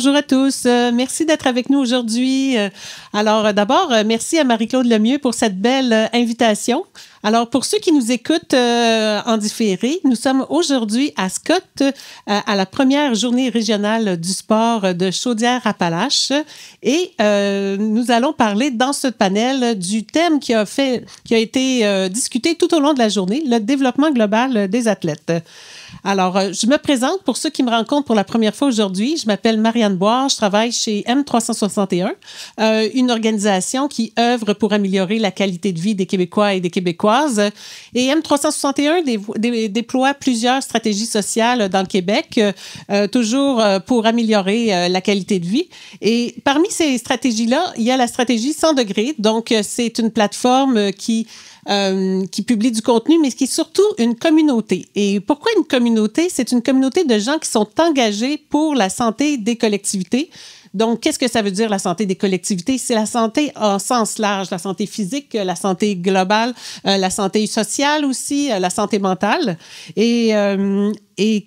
Bonjour à tous. Merci d'être avec nous aujourd'hui. Alors, d'abord, merci à Marie-Claude Lemieux pour cette belle invitation. Alors, pour ceux qui nous écoutent en différé, nous sommes aujourd'hui à Scott, à la première journée régionale du sport de Chaudière-Appalaches. Et nous allons parler dans ce panel du thème qui a été discuté tout au long de la journée, le développement global des athlètes. Alors, je me présente pour ceux qui me rencontrent pour la première fois aujourd'hui. Je m'appelle Marianne Boire, je travaille chez M361, une organisation qui œuvre pour améliorer la qualité de vie des Québécois et des Québécoises. Et M361 déploie plusieurs stratégies sociales dans le Québec, toujours pour améliorer la qualité de vie. Et parmi ces stratégies-là, il y a la stratégie 100 degrés. Donc, c'est une plateforme qui publie du contenu, mais qui est surtout une communauté. Et pourquoi une communauté? C'est une communauté de gens qui sont engagés pour la santé des collectivités. Donc, qu'est-ce que ça veut dire, la santé des collectivités? C'est la santé en sens large, la santé physique, la santé globale, la santé sociale aussi, la santé mentale. Et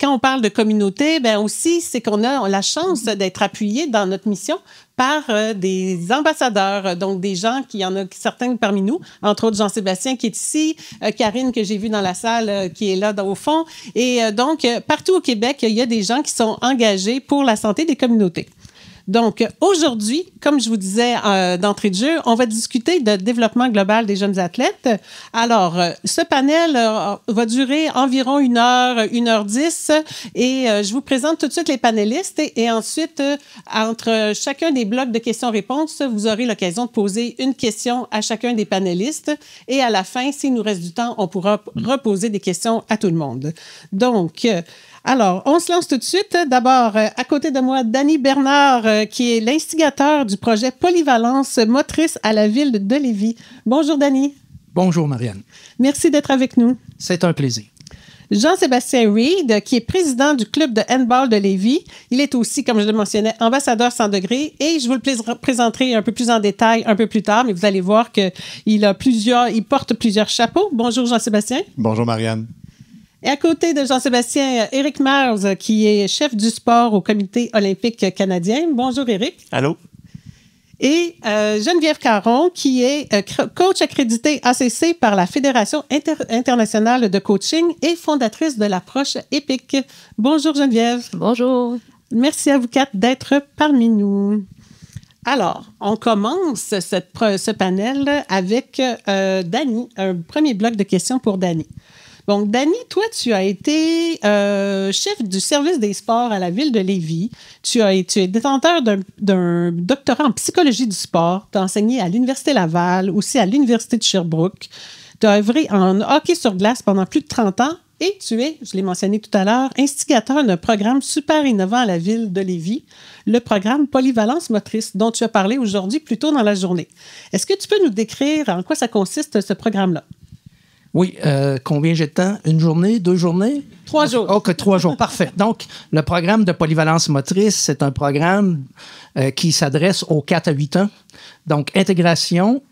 quand on parle de communauté, ben aussi, c'est qu'on a la chance d'être appuyé dans notre mission par des ambassadeurs, donc des gens il y en a certains parmi nous, entre autres Jean-Sébastien qui est ici, Karine que j'ai vue dans la salle qui est là au fond. Et donc, partout au Québec, il y a des gens qui sont engagés pour la santé des communautés. Donc, aujourd'hui, comme je vous disais d'entrée de jeu, on va discuter de développement global des jeunes athlètes. Alors, ce panel va durer environ 1h10 et je vous présente tout de suite les panélistes et ensuite, entre chacun des blocs de questions-réponses, vous aurez l'occasion de poser une question à chacun des panélistes et à la fin, s'il nous reste du temps, on pourra reposer des questions à tout le monde. Donc, alors, on se lance tout de suite. D'abord, à côté de moi, Dany Bernard, qui est l'instigateur du projet Polyvalence motrice à la ville de Lévis. Bonjour, Dany. Bonjour, Marianne. Merci d'être avec nous. C'est un plaisir. Jean-Sébastien Reed, qui est président du club de handball de Lévis. Il est aussi, comme je le mentionnais, ambassadeur 100 degrés et je vous le présenterai un peu plus en détail un peu plus tard, mais vous allez voir qu'il porte plusieurs chapeaux. Bonjour, Jean-Sébastien. Bonjour, Marianne. Et à côté de Jean-Sébastien, Éric Mars, qui est chef du sport au Comité olympique canadien. Bonjour, Éric. Allô. Et Geneviève Caron, qui est coach accrédité ACC par la Fédération internationale de coaching et fondatrice de l'approche EPIC. Bonjour, Geneviève. Bonjour. Merci à vous quatre d'être parmi nous. Alors, on commence ce panel avec Dany, un premier bloc de questions pour Dany. Donc, Dany, toi, tu as été chef du service des sports à la ville de Lévis. Tu es détenteur d'un doctorat en psychologie du sport. Tu as enseigné à l'Université Laval, aussi à l'Université de Sherbrooke. Tu as œuvré en hockey sur glace pendant plus de 30 ans et tu es, je l'ai mentionné tout à l'heure, instigateur d'un programme super innovant à la ville de Lévis, le programme Polyvalence motrice, dont tu as parlé aujourd'hui plus tôt dans la journée. Est-ce que tu peux nous décrire en quoi ça consiste, ce programme-là? Oui, combien j'ai de temps? Une journée, 2 journées? 3 jours. OK, 3 jours, parfait. Donc, le programme de polyvalence motrice, c'est un programme qui s'adresse aux 4 à 8 ans. Donc, intégration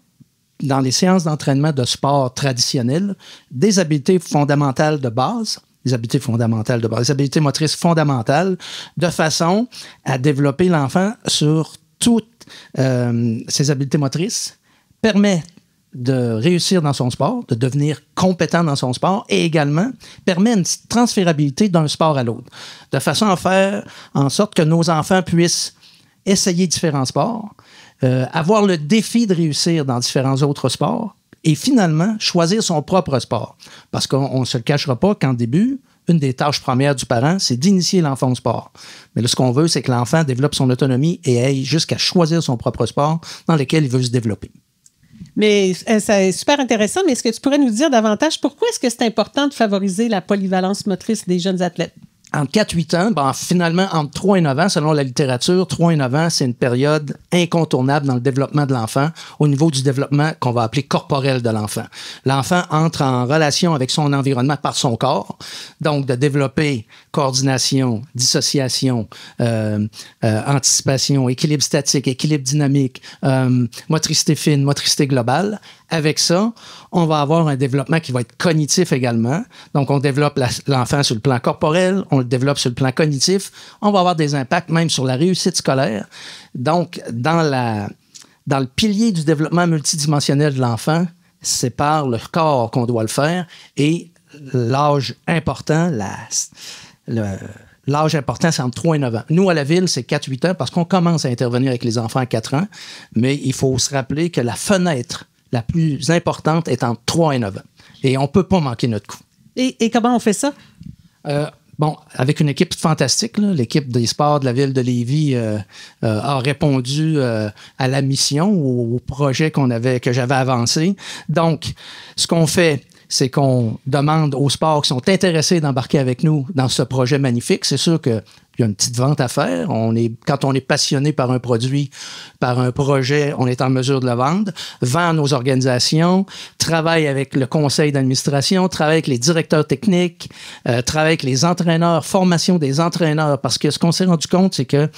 dans les séances d'entraînement de sport traditionnelles, des habiletés fondamentales de base, des habiletés motrices fondamentales, de façon à développer l'enfant sur toutes ses habiletés motrices, permet de réussir dans son sport, de devenir compétent dans son sport et également permet une transférabilité d'un sport à l'autre, de façon à faire en sorte que nos enfants puissent essayer différents sports, avoir le défi de réussir dans différents autres sports et finalement choisir son propre sport. Parce qu'on ne se le cachera pas qu'en début, une des tâches premières du parent, c'est d'initier l'enfant au sport. Mais là, ce qu'on veut, c'est que l'enfant développe son autonomie et aille jusqu'à choisir son propre sport dans lequel il veut se développer. Mais c'est super intéressant, mais est-ce que tu pourrais nous dire davantage pourquoi est-ce que c'est important de favoriser la polyvalence motrice des jeunes athlètes? Entre 4-8 ans, finalement, entre 3 et 9 ans, selon la littérature, 3 et 9 ans, c'est une période incontournable dans le développement de l'enfant au niveau du développement qu'on va appeler corporel de l'enfant. L'enfant entre en relation avec son environnement par son corps, donc de développer coordination, dissociation, anticipation, équilibre statique, équilibre dynamique, motricité fine, motricité globale. Avec ça, on va avoir un développement qui va être cognitif également. Donc, on développe l'enfant sur le plan corporel, on le développe sur le plan cognitif, on va avoir des impacts même sur la réussite scolaire. Donc, dans le pilier du développement multidimensionnel de l'enfant, c'est par le corps qu'on doit le faire et l'âge important, l'âge important, c'est entre 3 et 9 ans. Nous, à la ville, c'est 4-8 ans parce qu'on commence à intervenir avec les enfants à 4 ans, mais il faut se rappeler que la fenêtre la plus importante est entre 3 et 9 ans. Et on ne peut pas manquer notre coup. Et comment on fait ça? Bon, avec une équipe fantastique, là, l'équipe des sports de la ville de Lévis a répondu à la mission, au projet que j'avais avancé. Donc, ce qu'on fait, c'est qu'on demande aux sports qui sont intéressés d'embarquer avec nous dans ce projet magnifique. C'est sûr qu'il y a une petite vente à faire. Quand on est passionné par un produit, par un projet, on est en mesure de le vendre, vend nos organisations, travaille avec le conseil d'administration, travaille avec les directeurs techniques, travaille avec les entraîneurs, formation des entraîneurs, parce que ce qu'on s'est rendu compte, c'est que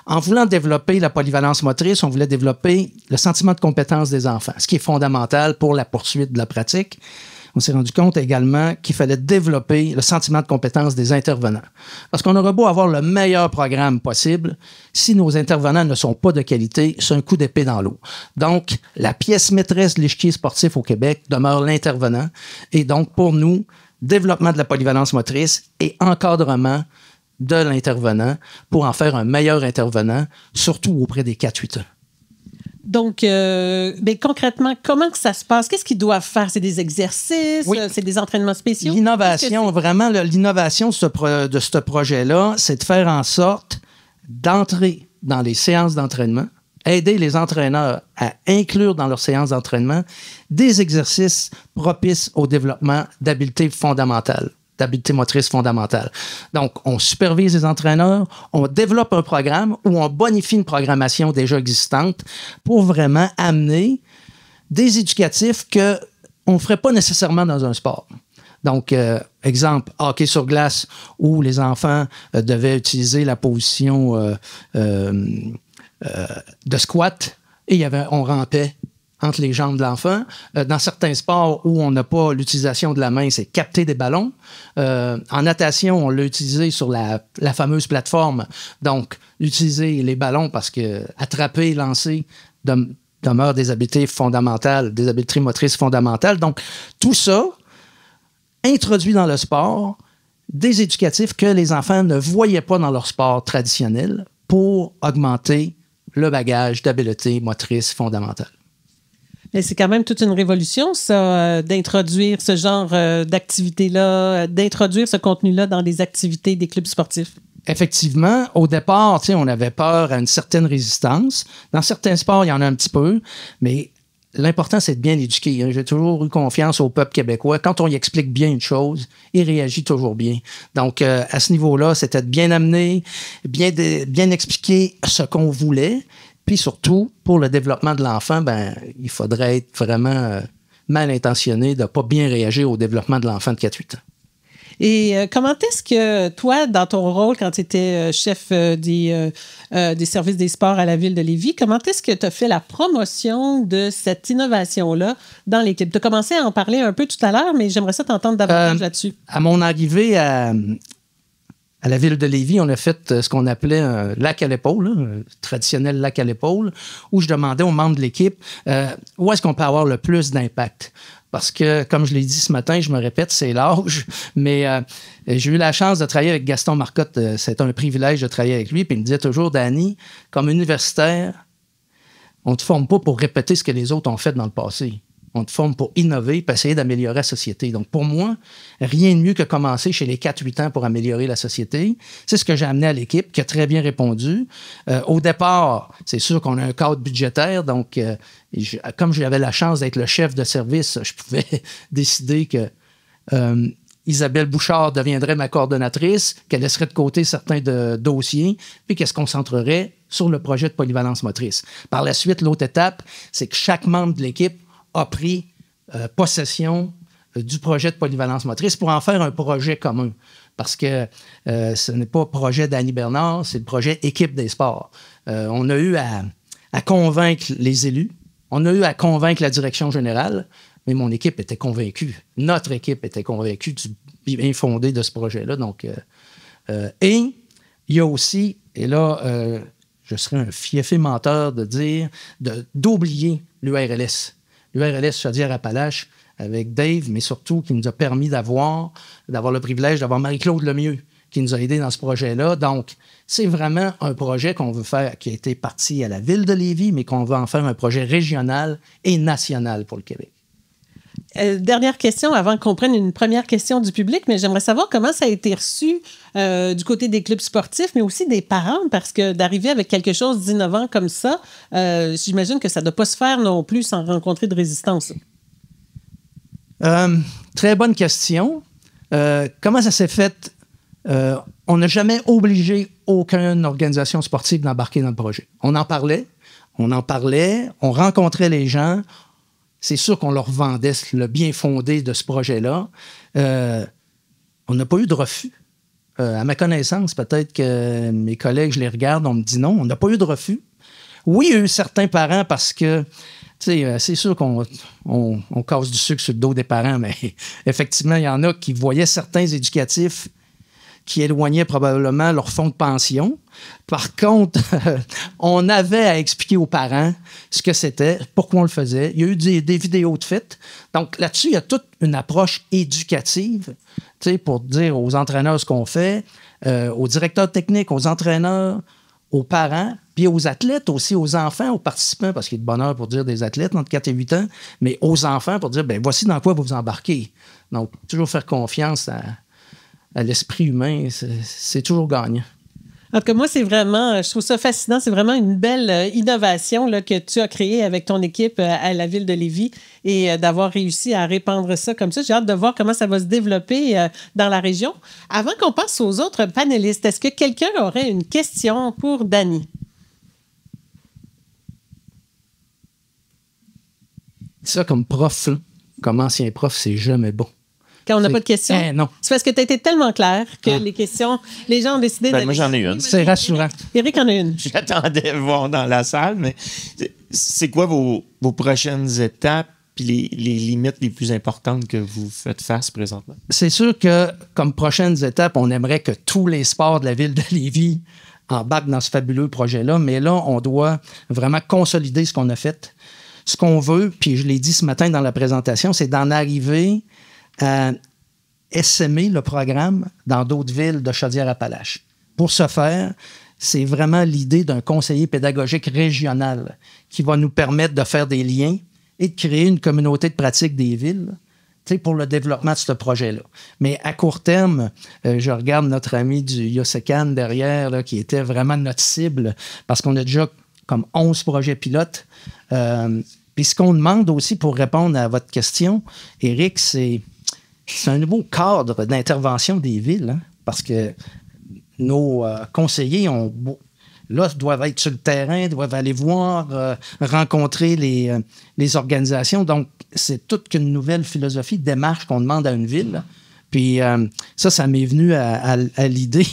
en voulant développer la polyvalence motrice, on voulait développer le sentiment de compétence des enfants, ce qui est fondamental pour la poursuite de la pratique. On s'est rendu compte également qu'il fallait développer le sentiment de compétence des intervenants. Parce qu'on aura beau avoir le meilleur programme possible, si nos intervenants ne sont pas de qualité, c'est un coup d'épée dans l'eau. Donc, la pièce maîtresse de l'échiquier sportif au Québec demeure l'intervenant. Et donc, pour nous, développement de la polyvalence motrice et encadrement de l'intervenant pour en faire un meilleur intervenant, surtout auprès des 4-8 ans. Donc, concrètement, comment que ça se passe? Qu'est-ce qu'ils doivent faire? C'est des exercices? Oui. C'est des entraînements spéciaux? L'innovation, vraiment, l'innovation de ce projet-là, c'est de faire en sorte d'entrer dans les séances d'entraînement, aider les entraîneurs à inclure dans leurs séances d'entraînement des exercices propices au développement d'habiletés fondamentales, d'habiletés motrices fondamentales. Donc, on supervise les entraîneurs, on développe un programme ou on bonifie une programmation déjà existante pour vraiment amener des éducatifs qu'on ne ferait pas nécessairement dans un sport. Donc, exemple, hockey sur glace, où les enfants devaient utiliser la position de squat et on rampait entre les jambes de l'enfant. Dans certains sports où on n'a pas l'utilisation de la main, c'est capter des ballons. En natation, on l'a utilisé sur la fameuse plateforme. Donc, utiliser les ballons parce que attraper, lancer demeure des habiletés fondamentales, des habiletés motrices fondamentales. Donc, tout ça introduit dans le sport des éducatifs que les enfants ne voyaient pas dans leur sport traditionnel pour augmenter le bagage d'habiletés motrices fondamentales. Mais c'est quand même toute une révolution, ça, d'introduire ce genre d'activité-là, d'introduire ce contenu-là dans les activités des clubs sportifs. Effectivement, au départ, on avait peur à une certaine résistance. Dans certains sports, il y en a un petit peu, mais l'important, c'est de bien éduquer. J'ai toujours eu confiance au peuple québécois. Quand on y explique bien une chose, il réagit toujours bien. Donc, à ce niveau-là, c'était de bien amener, bien expliquer ce qu'on voulait. Puis surtout, pour le développement de l'enfant, il faudrait être vraiment mal intentionné de ne pas bien réagir au développement de l'enfant de 4-8 ans. Et comment est-ce que toi, dans ton rôle, quand tu étais chef des services des sports à la ville de Lévis, comment est-ce que tu as fait la promotion de cette innovation-là dans l'équipe? Tu as commencé à en parler un peu tout à l'heure, mais j'aimerais ça t'entendre davantage là-dessus. À mon arrivée à la ville de Lévis, on a fait ce qu'on appelait un lac à l'épaule, un traditionnel lac à l'épaule, où je demandais aux membres de l'équipe où est-ce qu'on peut avoir le plus d'impact. Parce que, comme je l'ai dit ce matin, je me répète, c'est l'âge, mais j'ai eu la chance de travailler avec Gaston Marcotte. C'est un privilège de travailler avec lui. Puis il me disait toujours, Danny, comme universitaire, on ne te forme pas pour répéter ce que les autres ont fait dans le passé. On te forme pour innover et essayer d'améliorer la société. Donc, pour moi, rien de mieux que commencer chez les 4-8 ans pour améliorer la société. C'est ce que j'ai amené à l'équipe, qui a très bien répondu. Au départ, c'est sûr qu'on a un cadre budgétaire. Donc, comme j'avais la chance d'être le chef de service, je pouvais décider que Isabelle Bouchard deviendrait ma coordonnatrice, qu'elle laisserait de côté certains dossiers, puis qu'elle se concentrerait sur le projet de polyvalence motrice. Par la suite, l'autre étape, c'est que chaque membre de l'équipe a pris possession du projet de polyvalence motrice pour en faire un projet commun. Parce que ce n'est pas le projet d'Annie Bernard, c'est le projet équipe des sports. On a eu à convaincre les élus, on a eu à convaincre la direction générale, mais mon équipe était convaincue. Notre équipe était convaincue du bien fondé de ce projet-là. Donc, Et il y a aussi, et là, je serais un fiefé menteur de dire, d'oublier l'URLS. L'URLS Chaudière-Appalaches, avec Dave, mais surtout qui nous a permis d'avoir le privilège d'avoir Marie-Claude Lemieux, qui nous a aidés dans ce projet-là. Donc, c'est vraiment un projet qu'on veut faire, qui a été parti à la ville de Lévis, mais qu'on veut en faire un projet régional et national pour le Québec. Dernière question, avant qu'on prenne une première question du public, mais j'aimerais savoir comment ça a été reçu du côté des clubs sportifs, mais aussi des parents, parce que d'arriver avec quelque chose d'innovant comme ça, j'imagine que ça ne doit pas se faire non plus sans rencontrer de résistance. Très bonne question. Comment ça s'est fait? On n'a jamais obligé aucune organisation sportive d'embarquer dans le projet. On en parlait, on rencontrait les gens. C'est sûr qu'on leur vendait le bien fondé de ce projet-là. On n'a pas eu de refus. À ma connaissance, peut-être que mes collègues, je les regarde, on me dit non, on n'a pas eu de refus. Oui, il y a eu certains parents parce que, c'est sûr qu'on casse du sucre sur le dos des parents, mais effectivement, il y en a qui voyaient certains éducatifs qui éloignaient probablement leur fonds de pension. Par contre, on avait à expliquer aux parents ce que c'était, pourquoi on le faisait. Il y a eu des vidéos de fait. Donc là-dessus, il y a toute une approche éducative pour dire aux entraîneurs ce qu'on fait, aux directeurs techniques, aux entraîneurs, aux parents, puis aux athlètes aussi, aux enfants, aux participants, parce qu'il y a de bonheur pour dire des athlètes entre 4 et 8 ans, mais aux enfants pour dire, voici dans quoi vous vous embarquez. Donc, toujours faire confiance à l'esprit humain, c'est toujours gagnant. En tout cas, moi, je trouve ça fascinant. C'est vraiment une belle innovation là, que tu as créée avec ton équipe à la ville de Lévis et d'avoir réussi à répandre ça comme ça. J'ai hâte de voir comment ça va se développer dans la région. Avant qu'on passe aux autres panélistes, est-ce que quelqu'un aurait une question pour Dany? Ça, comme prof, comme ancien prof, c'est jamais bon. Quand on n'a pas de questions? Non. C'est parce que tu as été tellement clair que les questions, les gens ont décidé moi, j'en ai une. C'est rassurant. Éric en a une. J'attendais voir dans la salle, mais c'est quoi vos prochaines étapes puis les limites les plus importantes que vous faites face présentement? C'est sûr que, comme prochaines étapes, on aimerait que tous les sports de la ville de Lévis embarquent dans ce fabuleux projet-là, mais là, on doit vraiment consolider ce qu'on a fait. Ce qu'on veut, puis je l'ai dit ce matin dans la présentation, c'est d'en arriver à essaimer le programme dans d'autres villes de Chaudière-Appalaches. Pour ce faire, c'est vraiment l'idée d'un conseiller pédagogique régional qui va nous permettre de faire des liens et de créer une communauté de pratique des villes pour le développement de ce projet-là. Mais à court terme, je regarde notre ami du Yosecan derrière, là, qui était vraiment notre cible, parce qu'on a déjà comme 11 projets pilotes. Puis ce qu'on demande aussi pour répondre à votre question, Éric, c'est un nouveau cadre d'intervention des villes, hein, parce que nos conseillers doivent être sur le terrain, doivent aller voir, rencontrer les organisations. Donc, c'est toute une nouvelle philosophie, démarche qu'on demande à une ville. Puis ça m'est venu à l'idée.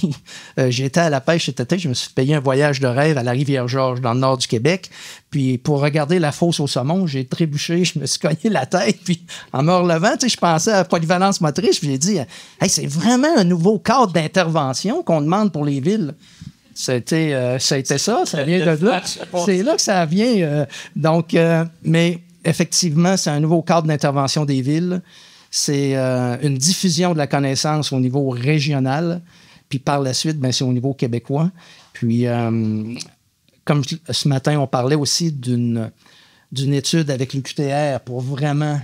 J'étais à la pêche cet été, je me suis payé un voyage de rêve à la Rivière-Georges, dans le nord du Québec. Puis pour regarder la fosse au saumon, j'ai trébuché, je me suis cogné la tête. Puis en me relevant, je pensais à polyvalence motrice. Puis j'ai dit, hey, c'est vraiment un nouveau cadre d'intervention qu'on demande pour les villes. Ça a été ça vient de là. C'est là que ça vient. Mais effectivement, c'est un nouveau cadre d'intervention des villes. C'est une diffusion de la connaissance au niveau régional, puis par la suite, c'est au niveau québécois. Puis, comme ce matin, on parlait aussi d'une étude avec l'UQTR pour vraiment,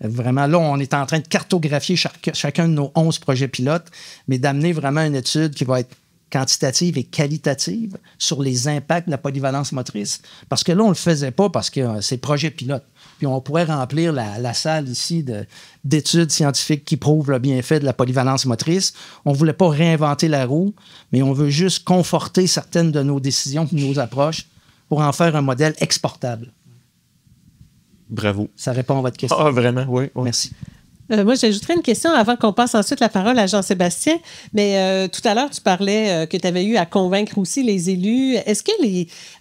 là, on est en train de cartographier chacun de nos 11 projets pilotes, mais d'amener vraiment une étude qui va être quantitative et qualitative sur les impacts de la polyvalence motrice. Parce que là, on ne le faisait pas parce que c'est projet pilote. Puis on pourrait remplir la salle ici d'études scientifiques qui prouvent le bienfait de la polyvalence motrice. On ne voulait pas réinventer la roue, mais on veut juste conforter certaines de nos décisions et nos approches pour en faire un modèle exportable. Bravo. Ça répond à votre question. Ah, vraiment, oui. Merci. Moi, j'ajouterais une question avant qu'on passe ensuite la parole à Jean-Sébastien. Mais tout à l'heure, tu parlais que tu avais eu à convaincre aussi les élus. Est-ce que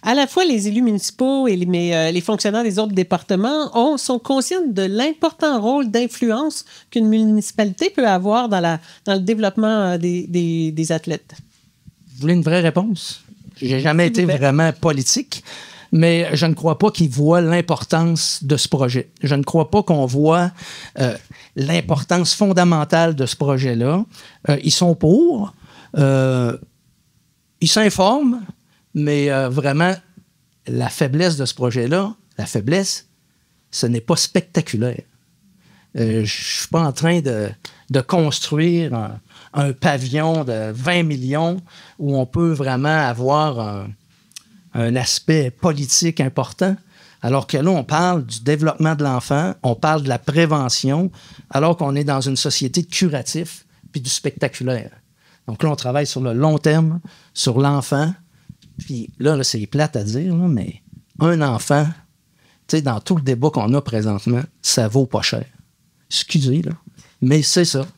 à la fois les élus municipaux et les fonctionnaires des autres départements sont conscients de l'important rôle d'influence qu'une municipalité peut avoir dans le développement des athlètes? Vous voulez une vraie réponse? J'ai jamais été vraiment politique. Mais je ne crois pas qu'ils voient l'importance de ce projet. Je ne crois pas qu'on voit l'importance fondamentale de ce projet-là. Ils sont pour. Ils s'informent, mais vraiment, la faiblesse de ce projet-là, ce n'est pas spectaculaire. Je ne suis pas en train de construire un pavillon de 20 millions où on peut vraiment avoir un aspect politique important, alors que là, on parle du développement de l'enfant, on parle de la prévention, alors qu'on est dans une société de curatif puis du spectaculaire. Donc là, on travaille sur le long terme, sur l'enfant, puis là c'est plate à dire, là, mais un enfant, tu sais, dans tout le débat qu'on a présentement, ça vaut pas cher. Excusez, là, mais c'est ça.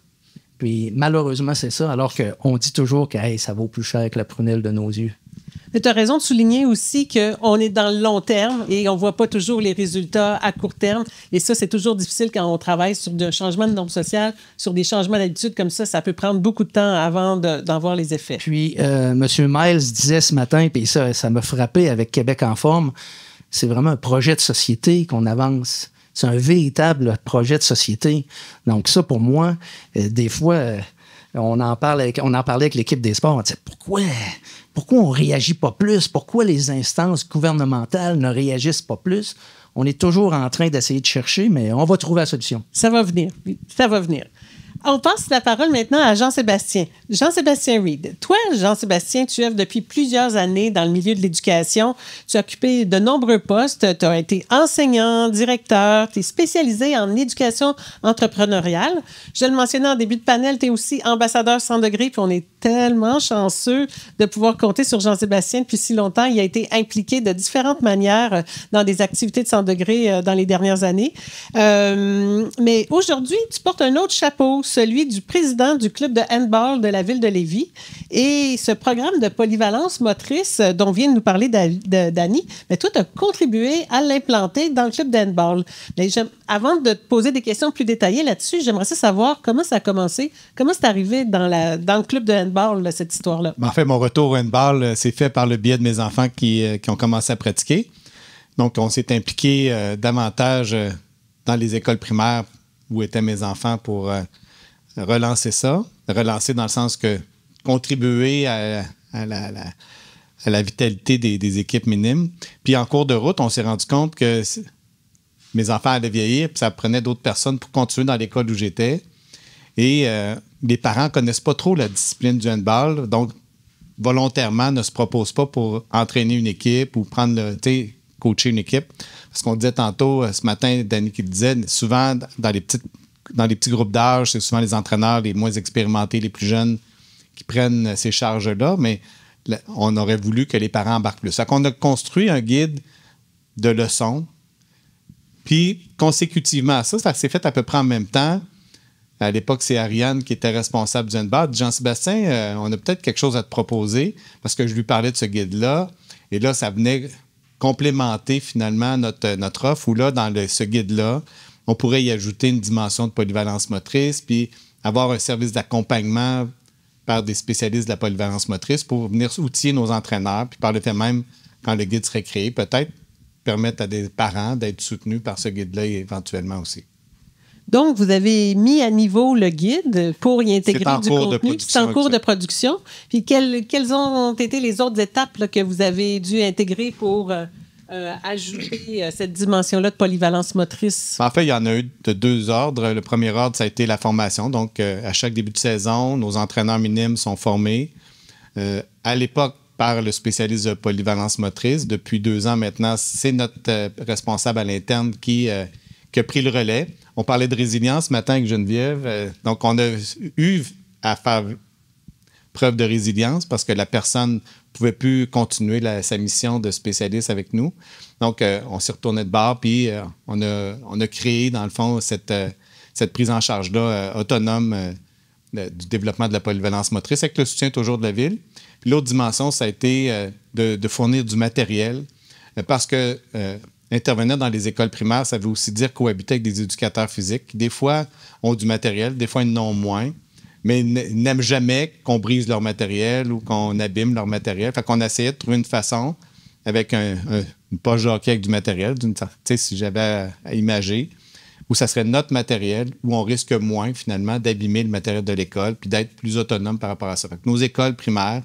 Puis malheureusement, c'est ça, alors qu'on dit toujours que hey, ça vaut plus cher que la prunelle de nos yeux. Mais tu as raison de souligner aussi qu'on est dans le long terme et on ne voit pas toujours les résultats à court terme. Et ça, c'est toujours difficile quand on travaille sur un changement de normes sociales, sur des changements d'habitude comme ça. Ça peut prendre beaucoup de temps avant d'en voir les effets. Puis, M. Miles disait ce matin, puis ça m'a frappé avec Québec en forme, c'est vraiment un projet de société qu'on avance. C'est un véritable projet de société. Donc ça, pour moi, des fois, on en parlait avec l'équipe des sports. On disait, pourquoi on ne réagit pas plus? Pourquoi les instances gouvernementales ne réagissent pas plus? On est toujours en train d'essayer de chercher, mais on va trouver la solution. Ça va venir. Ça va venir. On passe la parole maintenant à Jean-Sébastien. Jean-Sébastien Reed. Toi, Jean-Sébastien, tu œuvres depuis plusieurs années dans le milieu de l'éducation. Tu as occupé de nombreux postes. Tu as été enseignant, directeur. Tu es spécialisé en éducation entrepreneuriale. Je le mentionnais en début de panel, tu es aussi ambassadeur 100 degrés. Puis on est tellement chanceux de pouvoir compter sur Jean-Sébastien depuis si longtemps. Il a été impliqué de différentes manières dans des activités de 100 degrés dans les dernières années. Mais aujourd'hui, tu portes un autre chapeau, celui du président du club de handball de la ville de Lévis. Et ce programme de polyvalence motrice dont vient de nous parler Dani, mais toi, tu as contribué à l'implanter dans le club de handball. Mais avant de te poser des questions plus détaillées là-dessus, j'aimerais savoir comment ça a commencé, comment c'est arrivé dans le club de handball, cette histoire-là. En fait, mon retour au handball s'est fait par le biais de mes enfants qui ont commencé à pratiquer. Donc, on s'est impliqué davantage dans les écoles primaires où étaient mes enfants pour relancer ça. Relancer dans le sens que contribuer à la vitalité des équipes minimes. Puis en cours de route, on s'est rendu compte que mes enfants allaient vieillir, puis ça prenait d'autres personnes pour continuer dans l'école où j'étais. Et les parents ne connaissent pas trop la discipline du handball, donc volontairement ne se proposent pas pour entraîner une équipe ou coacher une équipe. Parce qu'on disait tantôt, ce matin, Dani qui le disait, souvent dans les petits groupes d'âge, c'est souvent les entraîneurs les moins expérimentés, les plus jeunes qui prennent ces charges-là, mais on aurait voulu que les parents embarquent plus. Donc, on a construit un guide de leçons, puis consécutivement à ça, ça s'est fait à peu près en même temps. À l'époque, c'est Ariane qui était responsable du handball. Jean-Sébastien, on a peut-être quelque chose à te proposer, parce que je lui parlais de ce guide-là, et là, ça venait complémenter finalement notre offre, où là, dans ce guide-là, on pourrait y ajouter une dimension de polyvalence motrice, puis avoir un service d'accompagnement par des spécialistes de la polyvalence motrice pour venir outiller nos entraîneurs, puis par le fait même, quand le guide serait créé, peut-être permettre à des parents d'être soutenus par ce guide-là éventuellement aussi. Donc, vous avez mis à niveau le guide pour y intégrer du contenu. C'est en cours de production. Puis, quelles ont été les autres étapes là, que vous avez dû intégrer pour ajouter cette dimension-là de polyvalence motrice? En fait, il y en a eu de deux ordres. Le premier ordre, ça a été la formation. Donc, à chaque début de saison, nos entraîneurs minimes sont formés. À l'époque, par le spécialiste de polyvalence motrice. Depuis 2 ans maintenant, c'est notre responsable à l'interne qui a pris le relais. On parlait de résilience ce matin avec Geneviève. Donc, on a eu à faire preuve de résilience parce que la personne ne pouvait plus continuer sa mission de spécialiste avec nous. Donc, on s'est retourné de bord puis on a créé, dans le fond, cette cette prise en charge-là autonome du développement de la polyvalence motrice avec le soutien toujours de la Ville. Puis l'autre dimension, ça a été de fournir du matériel parce que intervenir dans les écoles primaires, ça veut aussi dire cohabiter avec des éducateurs physiques qui, des fois, ont du matériel, des fois, ils n'en ont moins, mais ils n'aiment jamais qu'on brise leur matériel ou qu'on abîme leur matériel. Fait qu'on essayait de trouver une façon avec une poche de hockey avec du matériel, tu sais, si j'avais à imager, où ça serait notre matériel, où on risque moins, finalement, d'abîmer le matériel de l'école puis d'être plus autonome par rapport à ça. Fait que nos écoles primaires,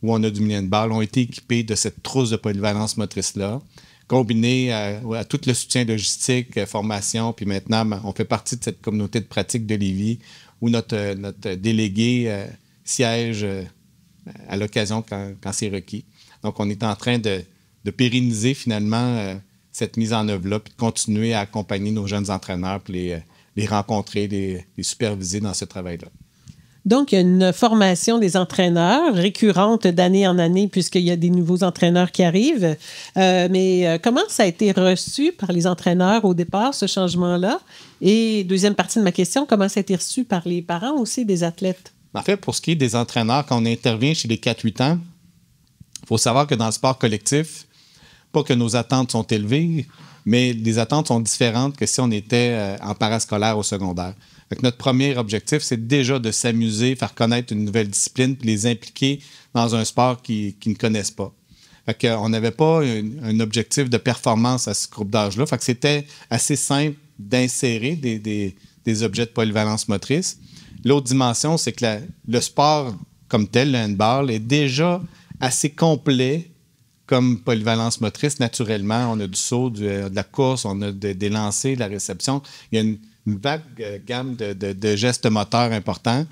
où on a du milieu de balle, ont été équipées de cette trousse de polyvalence motrice-là, combinée à tout le soutien logistique, formation, puis maintenant, on fait partie de cette communauté de pratique de Lévis, où notre délégué siège à l'occasion quand c'est requis. Donc, on est en train de pérenniser, finalement, cette mise en œuvre-là, puis de continuer à accompagner nos jeunes entraîneurs, puis les rencontrer, les superviser dans ce travail-là. Donc, il y a une formation des entraîneurs récurrente d'année en année, puisqu'il y a des nouveaux entraîneurs qui arrivent. Mais comment ça a été reçu par les entraîneurs au départ, ce changement-là? Et deuxième partie de ma question, comment ça a été reçu par les parents aussi des athlètes? En fait, pour ce qui est des entraîneurs, quand on intervient chez les 4-8 ans, il faut savoir que dans le sport collectif, pas que nos attentes sont élevées, mais les attentes sont différentes que si on était en parascolaire au secondaire. Fait que notre premier objectif, c'est déjà de s'amuser, faire connaître une nouvelle discipline, puis les impliquer dans un sport qu'ils ne connaissent pas. Fait qu'on n'avait pas un objectif de performance à ce groupe d'âge-là. Fait que c'était assez simple d'insérer des objets de polyvalence motrice. L'autre dimension, c'est que le sport comme tel, le handball, est déjà assez complet comme polyvalence motrice. Naturellement, on a du saut, de la course, on a des lancers, de la réception. Il y a une vague gamme de gestes moteurs importants.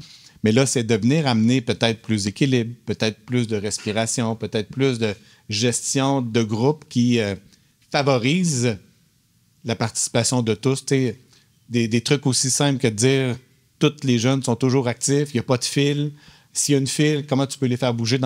Mais là, c'est de venir amener peut-être plus d'équilibre, peut-être plus de respiration, peut-être plus de gestion de groupe qui favorise la participation de tous. Des trucs aussi simples que de dire tous les jeunes sont toujours actifs, il n'y a pas de fil. S'il y a une file, comment tu peux les faire bouger?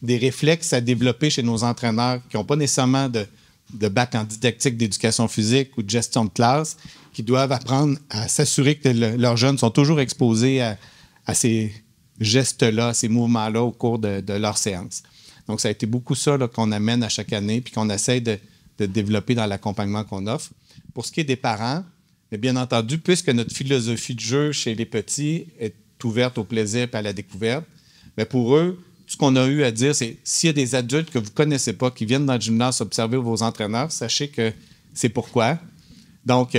Des réflexes à développer chez nos entraîneurs qui n'ont pas nécessairement de bac en didactique d'éducation physique ou de gestion de classe, qui doivent apprendre à s'assurer que leurs jeunes sont toujours exposés à ces gestes-là, ces mouvements-là au cours de leur séance. Donc, ça a été beaucoup ça là, qu'on amène à chaque année puis qu'on essaie de développer dans l'accompagnement qu'on offre. Pour ce qui est des parents, bien entendu, puisque notre philosophie de jeu chez les petits est ouverte au plaisir et à la découverte, bien pour eux, ce qu'on a eu à dire, c'est s'il y a des adultes que vous ne connaissez pas qui viennent dans le gymnase observer vos entraîneurs, sachez que c'est pourquoi. Donc,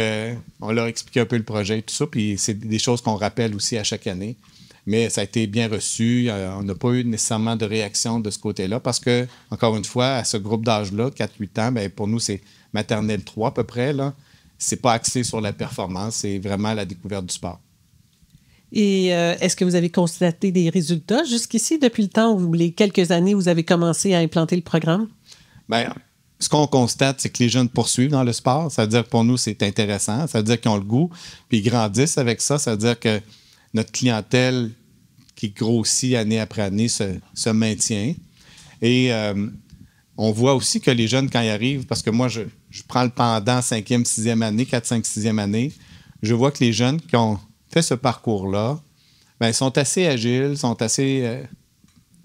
on leur expliqué un peu le projet et tout ça, puis c'est des choses qu'on rappelle aussi à chaque année. Mais ça a été bien reçu. On n'a pas eu nécessairement de réaction de ce côté-là parce que, encore une fois, à ce groupe d'âge-là, 4-8 ans, bien, pour nous, c'est maternelle 3 à peu près. Là. C'est pas axé sur la performance, c'est vraiment la découverte du sport. Et est-ce que vous avez constaté des résultats jusqu'ici, depuis le temps où les quelques années où vous avez commencé à implanter le programme? Bien, ce qu'on constate, c'est que les jeunes poursuivent dans le sport. Ça veut dire que pour nous, c'est intéressant. Ça veut dire qu'ils ont le goût, puis ils grandissent avec ça. Ça veut dire que notre clientèle qui grossit année après année se maintient. Et on voit aussi que les jeunes, quand ils arrivent, parce que moi, je prends le pendant 5e, 6e année, 4, 5, 6e année, je vois que les jeunes qui ont fait ce parcours-là, bien, ils sont assez agiles, sont assez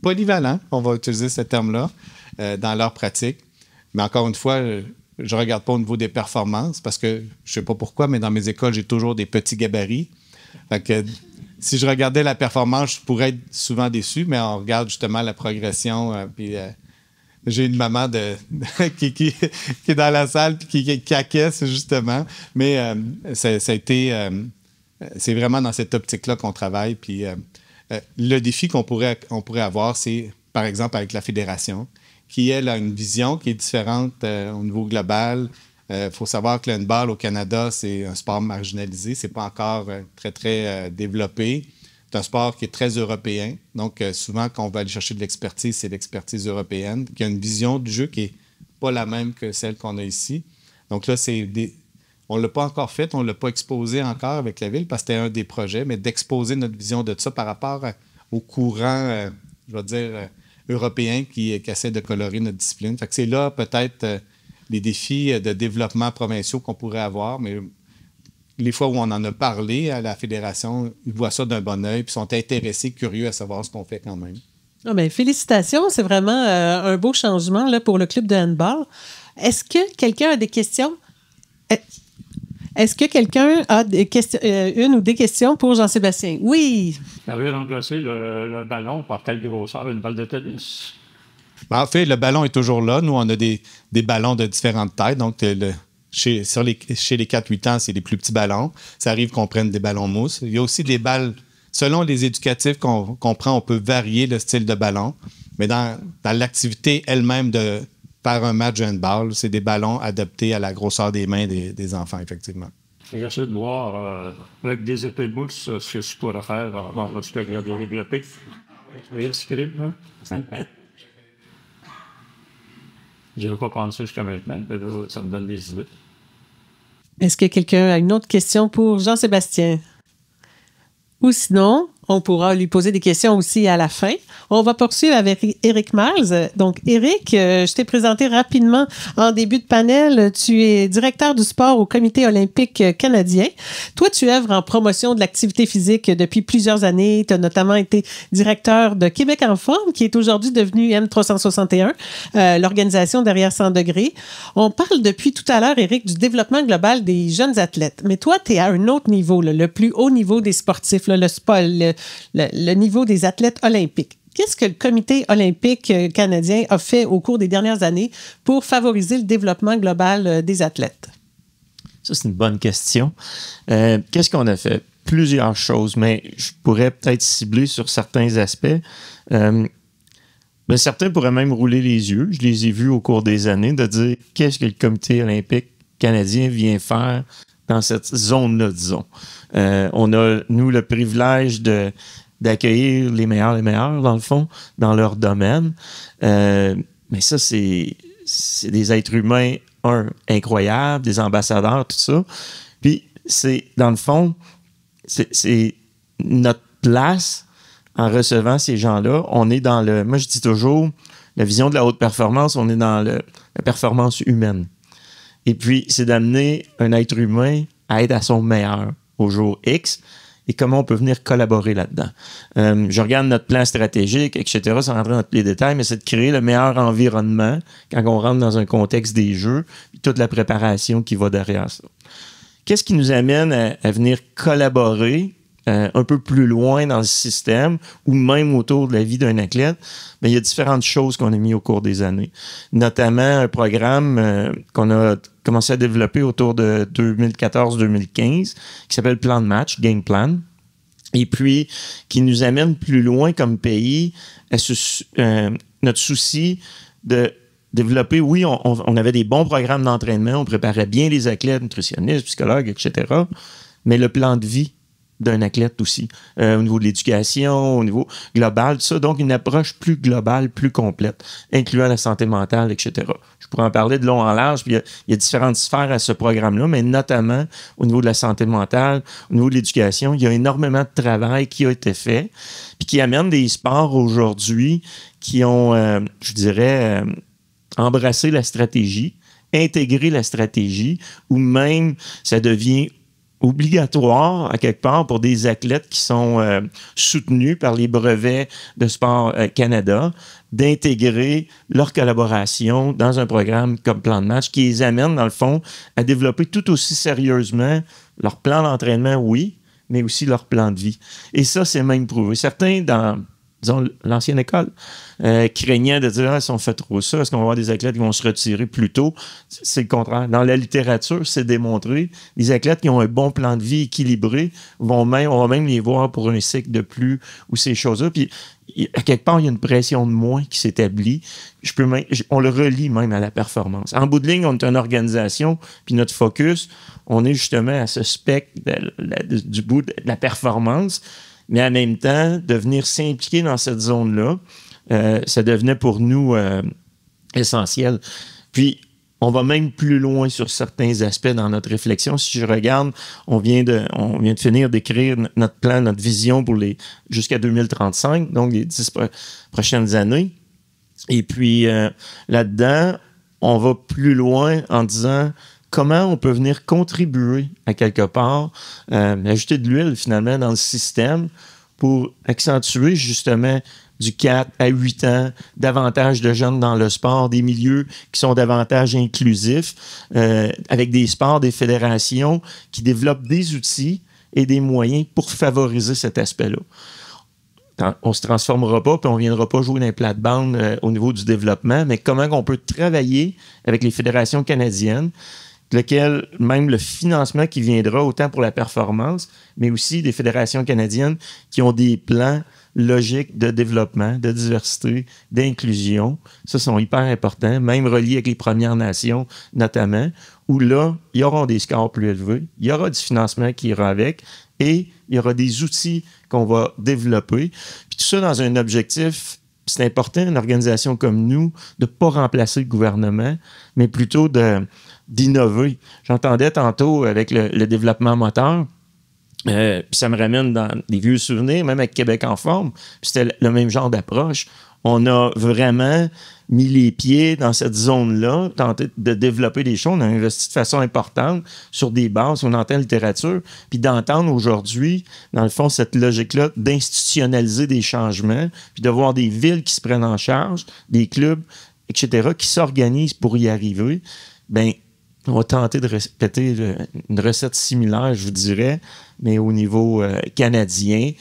polyvalents, on va utiliser ce terme-là, dans leur pratique. Mais encore une fois, je ne regarde pas au niveau des performances parce que je ne sais pas pourquoi, mais dans mes écoles, j'ai toujours des petits gabarits. Fait que si je regardais la performance, je pourrais être souvent déçu, mais on regarde justement la progression. Puis j'ai une maman qui est dans la salle et qui acquiesce justement. Mais ça a été... c'est vraiment dans cette optique-là qu'on travaille. Puis le défi qu'on pourrait avoir, c'est, par exemple, avec la fédération, qui, elle, a une vision qui est différente au niveau global. Faut savoir que le handball au Canada, c'est un sport marginalisé. C'est pas encore très, très développé. C'est un sport qui est très européen. Donc, souvent, quand on va aller chercher de l'expertise, c'est l'expertise européenne, qui a une vision du jeu qui n'est pas la même que celle qu'on a ici. Donc là, on ne l'a pas encore fait, on ne l'a pas exposé encore avec la Ville parce que c'était un des projets, mais d'exposer notre vision de ça par rapport au courant, je vais dire, européen qui essaie de colorer notre discipline. Fait que c'est là peut-être les défis de développement provinciaux qu'on pourrait avoir, mais les fois où on en a parlé à la fédération, ils voient ça d'un bon œil puis sont intéressés, curieux à savoir ce qu'on fait quand même. Ah ben, félicitations, c'est vraiment un beau changement là, pour le club de handball. Est-ce que quelqu'un a des questions? Est-ce que quelqu'un a une ou des questions pour Jean-Sébastien? Oui. Vous avez remplacé le ballon par quelle grosseur? Une balle de tennis? En fait, le ballon est toujours là. Nous, on a des ballons de différentes tailles. Donc, chez les 4-8 ans, c'est des plus petits ballons. Ça arrive qu'on prenne des ballons mousse. Il y a aussi des balles, selon les éducatifs qu'on prend, on peut varier le style de ballon. Mais dans l'activité elle-même de faire un match de handball, c'est des ballons adaptés à la grosseur des mains des enfants, effectivement. J'essaie de voir avec des épées de mousse ce que je pourrais faire avant de développer. Vous voyez le script, là? Je n'avais pas pensé jusqu'à maintenant, mais là, ça me donne des idées. Est-ce que quelqu'un a une autre question pour Jean-Sébastien? Ou sinon, on pourra lui poser des questions aussi à la fin. On va poursuivre avec Éric Miles. Donc, Éric, je t'ai présenté rapidement en début de panel. Tu es directeur du sport au Comité olympique canadien. Toi, tu œuvres en promotion de l'activité physique depuis plusieurs années. Tu as notamment été directeur de Québec en forme, qui est aujourd'hui devenu M361, l'organisation derrière 100 degrés. On parle depuis tout à l'heure, Éric, du développement global des jeunes athlètes. Mais toi, tu es à un autre niveau, là, le plus haut niveau des sportifs, là, le niveau des athlètes olympiques. Qu'est-ce que le Comité olympique canadien a fait au cours des dernières années pour favoriser le développement global des athlètes? Ça, c'est une bonne question. Qu'est-ce qu'on a fait? Plusieurs choses, mais je pourrais peut-être cibler sur certains aspects. Certains pourraient même rouler les yeux. Je les ai vus au cours des années, de dire qu'est-ce que le Comité olympique canadien vient faire dans cette zone-là, disons. On a, nous, le privilège d'accueillir les meilleurs, dans le fond, dans leur domaine. Mais ça, c'est des êtres humains, incroyables, des ambassadeurs, tout ça. Puis, dans le fond, c'est notre place en recevant ces gens-là. On est dans moi, je dis toujours, la vision de la haute performance, on est dans la performance humaine. Et puis, c'est d'amener un être humain à être à son meilleur au jour X et comment on peut venir collaborer là-dedans. Je regarde notre plan stratégique, etc., sans rentrer dans tous les détails, mais c'est de créer le meilleur environnement quand on rentre dans un contexte des jeux et toute la préparation qui va derrière ça. Qu'est-ce qui nous amène à venir collaborer un peu plus loin dans le système ou même autour de la vie d'un athlète? Bien, il y a différentes choses qu'on a mis au cours des années. Notamment un programme qu'on a commencé à développer autour de 2014-2015 qui s'appelle Plan de match, Game Plan. Et puis, qui nous amène plus loin comme pays à notre souci de développer, oui, on avait des bons programmes d'entraînement, on préparait bien les athlètes, nutritionnistes, psychologues, etc., mais le plan de vie d'un athlète aussi, au niveau de l'éducation, au niveau global, tout ça. Donc, une approche plus globale, plus complète, incluant la santé mentale, etc. Je pourrais en parler de long en large, puis il y a différentes sphères à ce programme-là, mais notamment au niveau de la santé mentale, au niveau de l'éducation, il y a énormément de travail qui a été fait, puis qui amène des sports aujourd'hui qui ont, je dirais, embrassé la stratégie, intégré la stratégie, ou même ça devient obligatoire, à quelque part, pour des athlètes qui sont soutenus par les brevets de Sport Canada, d'intégrer leur collaboration dans un programme comme Plan de match qui les amène, dans le fond, à développer tout aussi sérieusement leur plan d'entraînement, oui, mais aussi leur plan de vie. Et ça, c'est même prouvé. Certains, dans, disons, l'ancienne école, craignaient de dire, si on fait trop ça, est-ce qu'on va avoir des athlètes qui vont se retirer plus tôt? C'est le contraire. Dans la littérature, c'est démontré. Les athlètes qui ont un bon plan de vie équilibré on va même les voir pour un cycle de plus ou ces choses-là. Puis, à quelque part, il y a une pression de moins qui s'établit. On le relie même à la performance. En bout de ligne, on est une organisation, puis notre focus, on est justement à ce spectre du bout de la performance, mais en même temps, de venir s'impliquer dans cette zone-là, ça devenait pour nous essentiel. Puis, on va même plus loin sur certains aspects dans notre réflexion. Si je regarde, on vient de finir d'écrire notre plan, notre vision pour jusqu'à 2035, donc les 10 prochaines années. Et puis, là-dedans, on va plus loin en disant comment on peut venir contribuer à quelque part, ajouter de l'huile finalement dans le système pour accentuer justement du 4 à 8 ans, davantage de jeunes dans le sport, des milieux qui sont davantage inclusifs, avec des sports, des fédérations qui développent des outils et des moyens pour favoriser cet aspect-là. On ne se transformera pas, puis on ne viendra pas jouer dans les plates-bandes au niveau du développement, mais comment on peut travailler avec les fédérations canadiennes, lequel même le financement qui viendra autant pour la performance, mais aussi des fédérations canadiennes qui ont des plans logiques de développement, de diversité, d'inclusion. Ça, sont hyper importants, même reliés avec les Premières Nations notamment, où là, il y aura des scores plus élevés, il y aura du financement qui ira avec, et il y aura des outils qu'on va développer. Puis tout ça dans un objectif, c'est important, une organisation comme nous, de ne pas remplacer le gouvernement, mais plutôt d'innover. J'entendais tantôt avec le développement moteur, puis ça me ramène dans des vieux souvenirs, même avec Québec en forme, puis c'était le même genre d'approche. On a vraiment mis les pieds dans cette zone-là, tenté de développer des choses. On a investi de façon importante sur des bases, on entend la littérature, puis d'entendre aujourd'hui, dans le fond, cette logique-là d'institutionnaliser des changements, puis de voir des villes qui se prennent en charge, des clubs, etc., qui s'organisent pour y arriver. Bien, on va tenter de répéter une recette similaire, je vous dirais, mais au niveau canadien,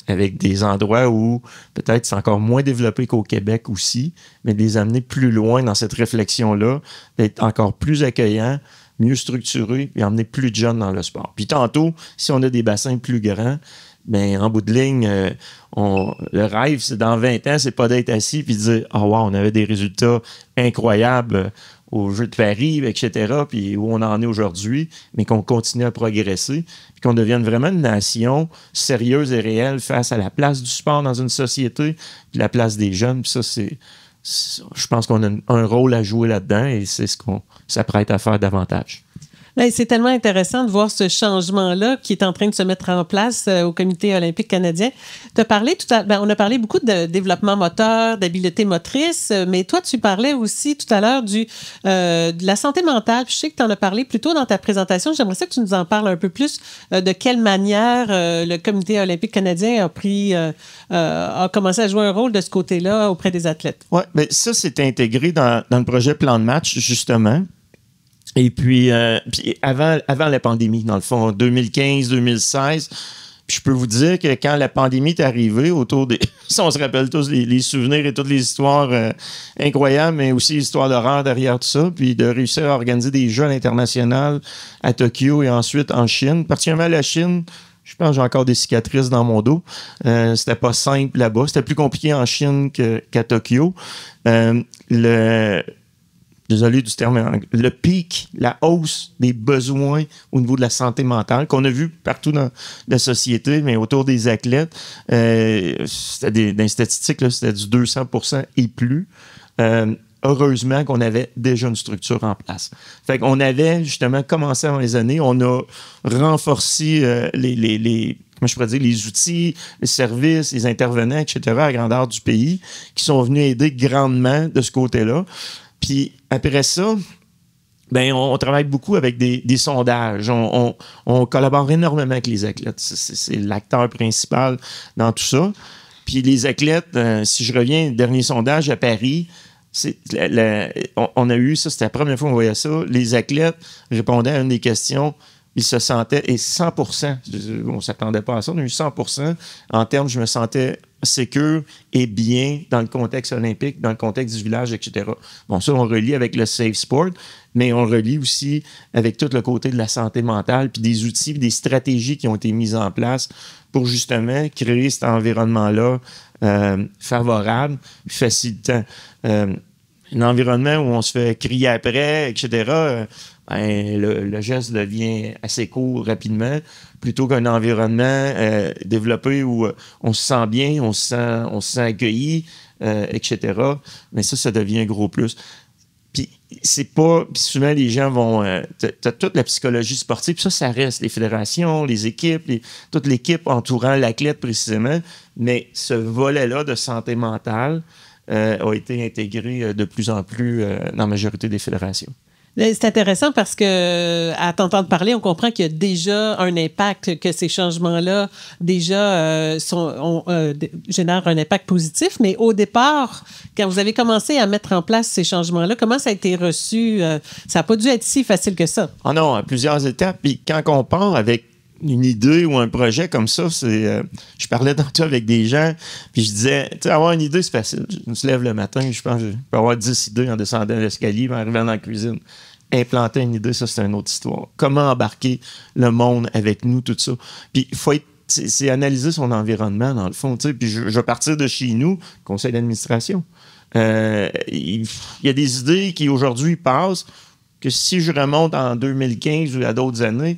avec des endroits où peut-être c'est encore moins développé qu'au Québec aussi, mais de les amener plus loin dans cette réflexion-là, d'être encore plus accueillant, mieux structuré, et emmener plus de jeunes dans le sport. Puis tantôt, si on a des bassins plus grands, bien, en bout de ligne, le rêve, c'est dans 20 ans, c'est pas d'être assis puis de dire « Ah, wow, on avait des résultats incroyables aux Jeux de Paris, etc., puis où on en est aujourd'hui, mais qu'on continue à progresser, puis qu'on devienne vraiment une nation sérieuse et réelle face à la place du sport dans une société, puis la place des jeunes. Puis ça, je pense qu'on a un rôle à jouer là-dedans et c'est ce qu'on s'apprête à faire davantage. Bien, c'est tellement intéressant de voir ce changement-là qui est en train de se mettre en place au Comité olympique canadien. On a parlé beaucoup de développement moteur, d'habileté motrice, mais toi, tu parlais aussi tout à l'heure de la santé mentale. Je sais que tu en as parlé plus tôt dans ta présentation. J'aimerais ça que tu nous en parles un peu plus de quelle manière le Comité olympique canadien a commencé à jouer un rôle de ce côté-là auprès des athlètes. Oui, mais ça, c'est intégré dans le projet Plan de match, justement. Et puis avant la pandémie, dans le fond, 2015-2016, je peux vous dire que quand la pandémie est arrivée, si on se rappelle tous les souvenirs et toutes les histoires incroyables, mais aussi l'histoire d'horreur derrière tout ça, puis de réussir à organiser des Jeux internationaux à Tokyo et ensuite en Chine, particulièrement la Chine. Je pense que j'ai encore des cicatrices dans mon dos. C'était pas simple là-bas. C'était plus compliqué en Chine qu'à Tokyo. Désolé du terme, le pic, la hausse des besoins au niveau de la santé mentale qu'on a vu partout dans la société, mais autour des athlètes, c'était dans les statistiques, là, c'était du 200% et plus. Heureusement qu'on avait déjà une structure en place. Fait qu'on avait justement commencé avant les années, on a renforcé comment je pourrais dire, les outils, les services, les intervenants, etc., à grandeur du pays, qui sont venus aider grandement de ce côté-là. Puis après ça, ben on travaille beaucoup avec des sondages. On collabore énormément avec les athlètes. C'est l'acteur principal dans tout ça. Puis les athlètes, si je reviens au dernier sondage à Paris, on a eu ça, c'était la première fois qu'on voyait ça. Les athlètes répondaient à une des questions. Ils se sentaient, et 100%, on ne s'attendait pas à ça, on a eu 100% en termes, je me sentais sécure et bien dans le contexte olympique, dans le contexte du village, etc. Bon, ça, on relie avec le Safe Sport, mais on relie aussi avec tout le côté de la santé mentale, puis des outils, puis des stratégies qui ont été mises en place pour justement créer cet environnement-là favorable, facilitant. Un environnement où on se fait crier après, etc., le geste devient assez court rapidement, plutôt qu'un environnement développé où on se sent bien, on se sent accueilli, etc. Mais ça devient un gros plus. Puis c'est pas... Puis souvent, les gens vont... t'as toute la psychologie sportive, puis ça reste. Les fédérations, les équipes, toute l'équipe entourant l'athlète précisément. Mais ce volet-là de santé mentale a été intégré de plus en plus dans la majorité des fédérations. C'est intéressant parce que, à t'entendre parler, on comprend qu'il y a déjà un impact, que ces changements-là déjà génèrent un impact positif. Mais au départ, quand vous avez commencé à mettre en place ces changements-là, comment ça a été reçu? Ça n'a pas dû être si facile que ça. Ah non, à plusieurs étapes. Puis quand on part avec une idée ou un projet comme ça, je parlais tantôt avec des gens, puis je disais, tu sais, avoir une idée, c'est facile. Je me lève le matin, je pense que je peux avoir 10 idées en descendant l'escalier, en arrivant dans la cuisine. Implanter une idée, ça, c'est une autre histoire. Comment embarquer le monde avec nous, tout ça. Puis, il faut c'est analyser son environnement, dans le fond. Tu sais. Puis, je vais partir de chez nous, conseil d'administration. Il y a des idées qui, aujourd'hui, passent, que si je remonte en 2015 ou à d'autres années,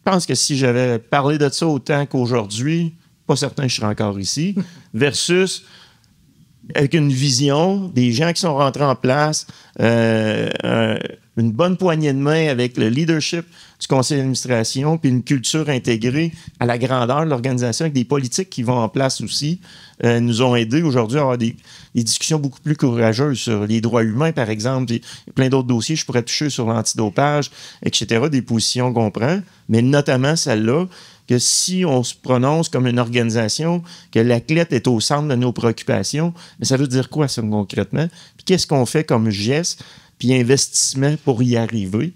je pense que si j'avais parlé de ça autant qu'aujourd'hui, pas certain que je serais encore ici, versus avec une vision, des gens qui sont rentrés en place, une bonne poignée de main avec le leadership du conseil d'administration, puis une culture intégrée à la grandeur de l'organisation, avec des politiques qui vont en place aussi, nous ont aidés aujourd'hui à avoir des discussions beaucoup plus courageuses sur les droits humains, par exemple, et plein d'autres dossiers. Je pourrais toucher sur l'antidopage, etc., des positions qu'on prend, mais notamment celle-là, que si on se prononce comme une organisation, que l'athlète est au centre de nos préoccupations, mais ça veut dire quoi, ça, concrètement? Puis qu'est-ce qu'on fait comme geste, puis investissement pour y arriver?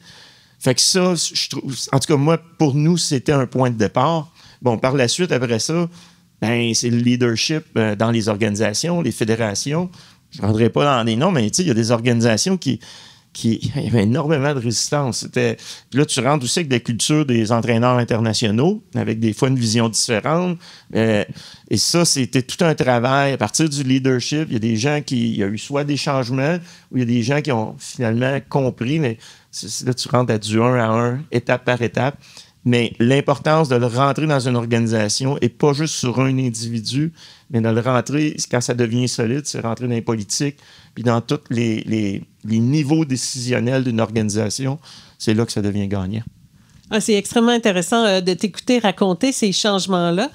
Fait que ça, je trouve, en tout cas, moi, pour nous, c'était un point de départ. Bon, par la suite, après ça, ben, c'est le leadership dans les organisations, les fédérations. Je ne rendrai pas dans les noms, mais il y a des organisations qui il y avait énormément de résistance. Puis là, tu rentres aussi avec des cultures des entraîneurs internationaux, avec des fois une vision différente. Et ça, c'était tout un travail. À partir du leadership, il y a des gens il y a eu soit des changements, ou il y a des gens qui ont finalement compris, mais là, tu rentres à du 1 à 1, étape par étape. Mais l'importance de le rentrer dans une organisation et pas juste sur un individu, mais de le rentrer, quand ça devient solide, c'est rentrer dans les politiques, puis dans tous les niveaux décisionnels d'une organisation, c'est là que ça devient gagnant. Ah, c'est extrêmement intéressant de t'écouter raconter ces changements-là.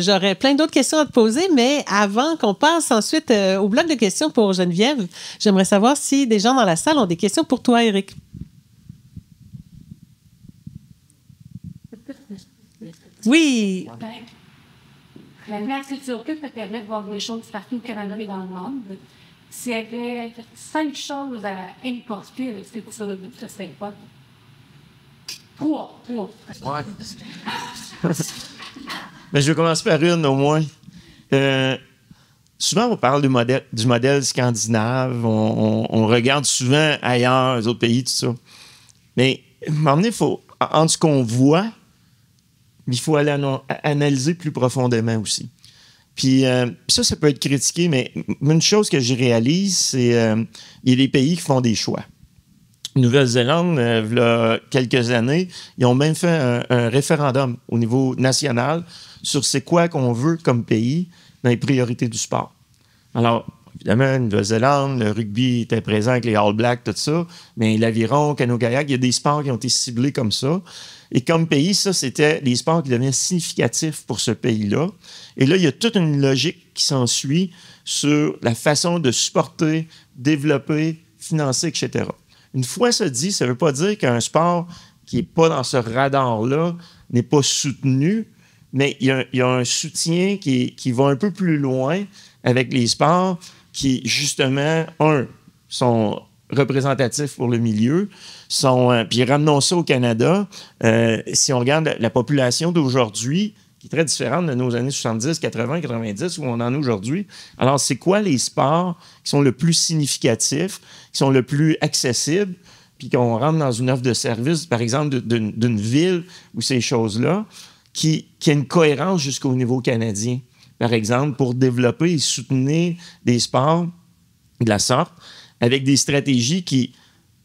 J'aurais plein d'autres questions à te poser, mais avant qu'on passe ensuite au bloc de questions pour Geneviève, j'aimerais savoir si des gens dans la salle ont des questions pour toi, Éric. Oui. Merci, tu occupes, ça permet de voir des choses partout au Canada et dans le monde. S'il y avait 5 choses à importer, c'est pour ça que c'est pas. 3. Ouais. Mais je vais commencer par une au moins. Souvent, on parle du modèle scandinave. On regarde souvent ailleurs, les autres pays, tout ça. Mais à un moment donné, entre ce qu'on voit, il faut aller analyser plus profondément aussi. Puis ça peut être critiqué, mais une chose que je réalise, c'est il y a des pays qui font des choix. Nouvelle-Zélande, il y a quelques années, ils ont même fait un référendum au niveau national sur c'est quoi qu'on veut comme pays dans les priorités du sport. Alors, évidemment, Nouvelle-Zélande, le rugby était présent avec les All Blacks, tout ça, mais l'aviron, canoë-kayak, il y a des sports qui ont été ciblés comme ça. Et comme pays, ça, c'était les sports qui devenaient significatifs pour ce pays-là. Et là, il y a toute une logique qui s'ensuit sur la façon de supporter, développer, financer, etc. Une fois ça dit, ça ne veut pas dire qu'un sport qui n'est pas dans ce radar-là n'est pas soutenu, mais il y a un soutien qui va un peu plus loin avec les sports qui, justement, sont représentatifs pour le milieu, puis ramenons ça au Canada. Si on regarde la population d'aujourd'hui, qui est très différente de nos années 70, 80, 90, où on en est aujourd'hui. Alors, c'est quoi les sports qui sont le plus significatifs, qui sont le plus accessibles, puis qu'on rentre dans une offre de service, par exemple, d'une ville ou ces choses-là, qui a une cohérence jusqu'au niveau canadien, par exemple, pour développer et soutenir des sports de la sorte, avec des stratégies qui,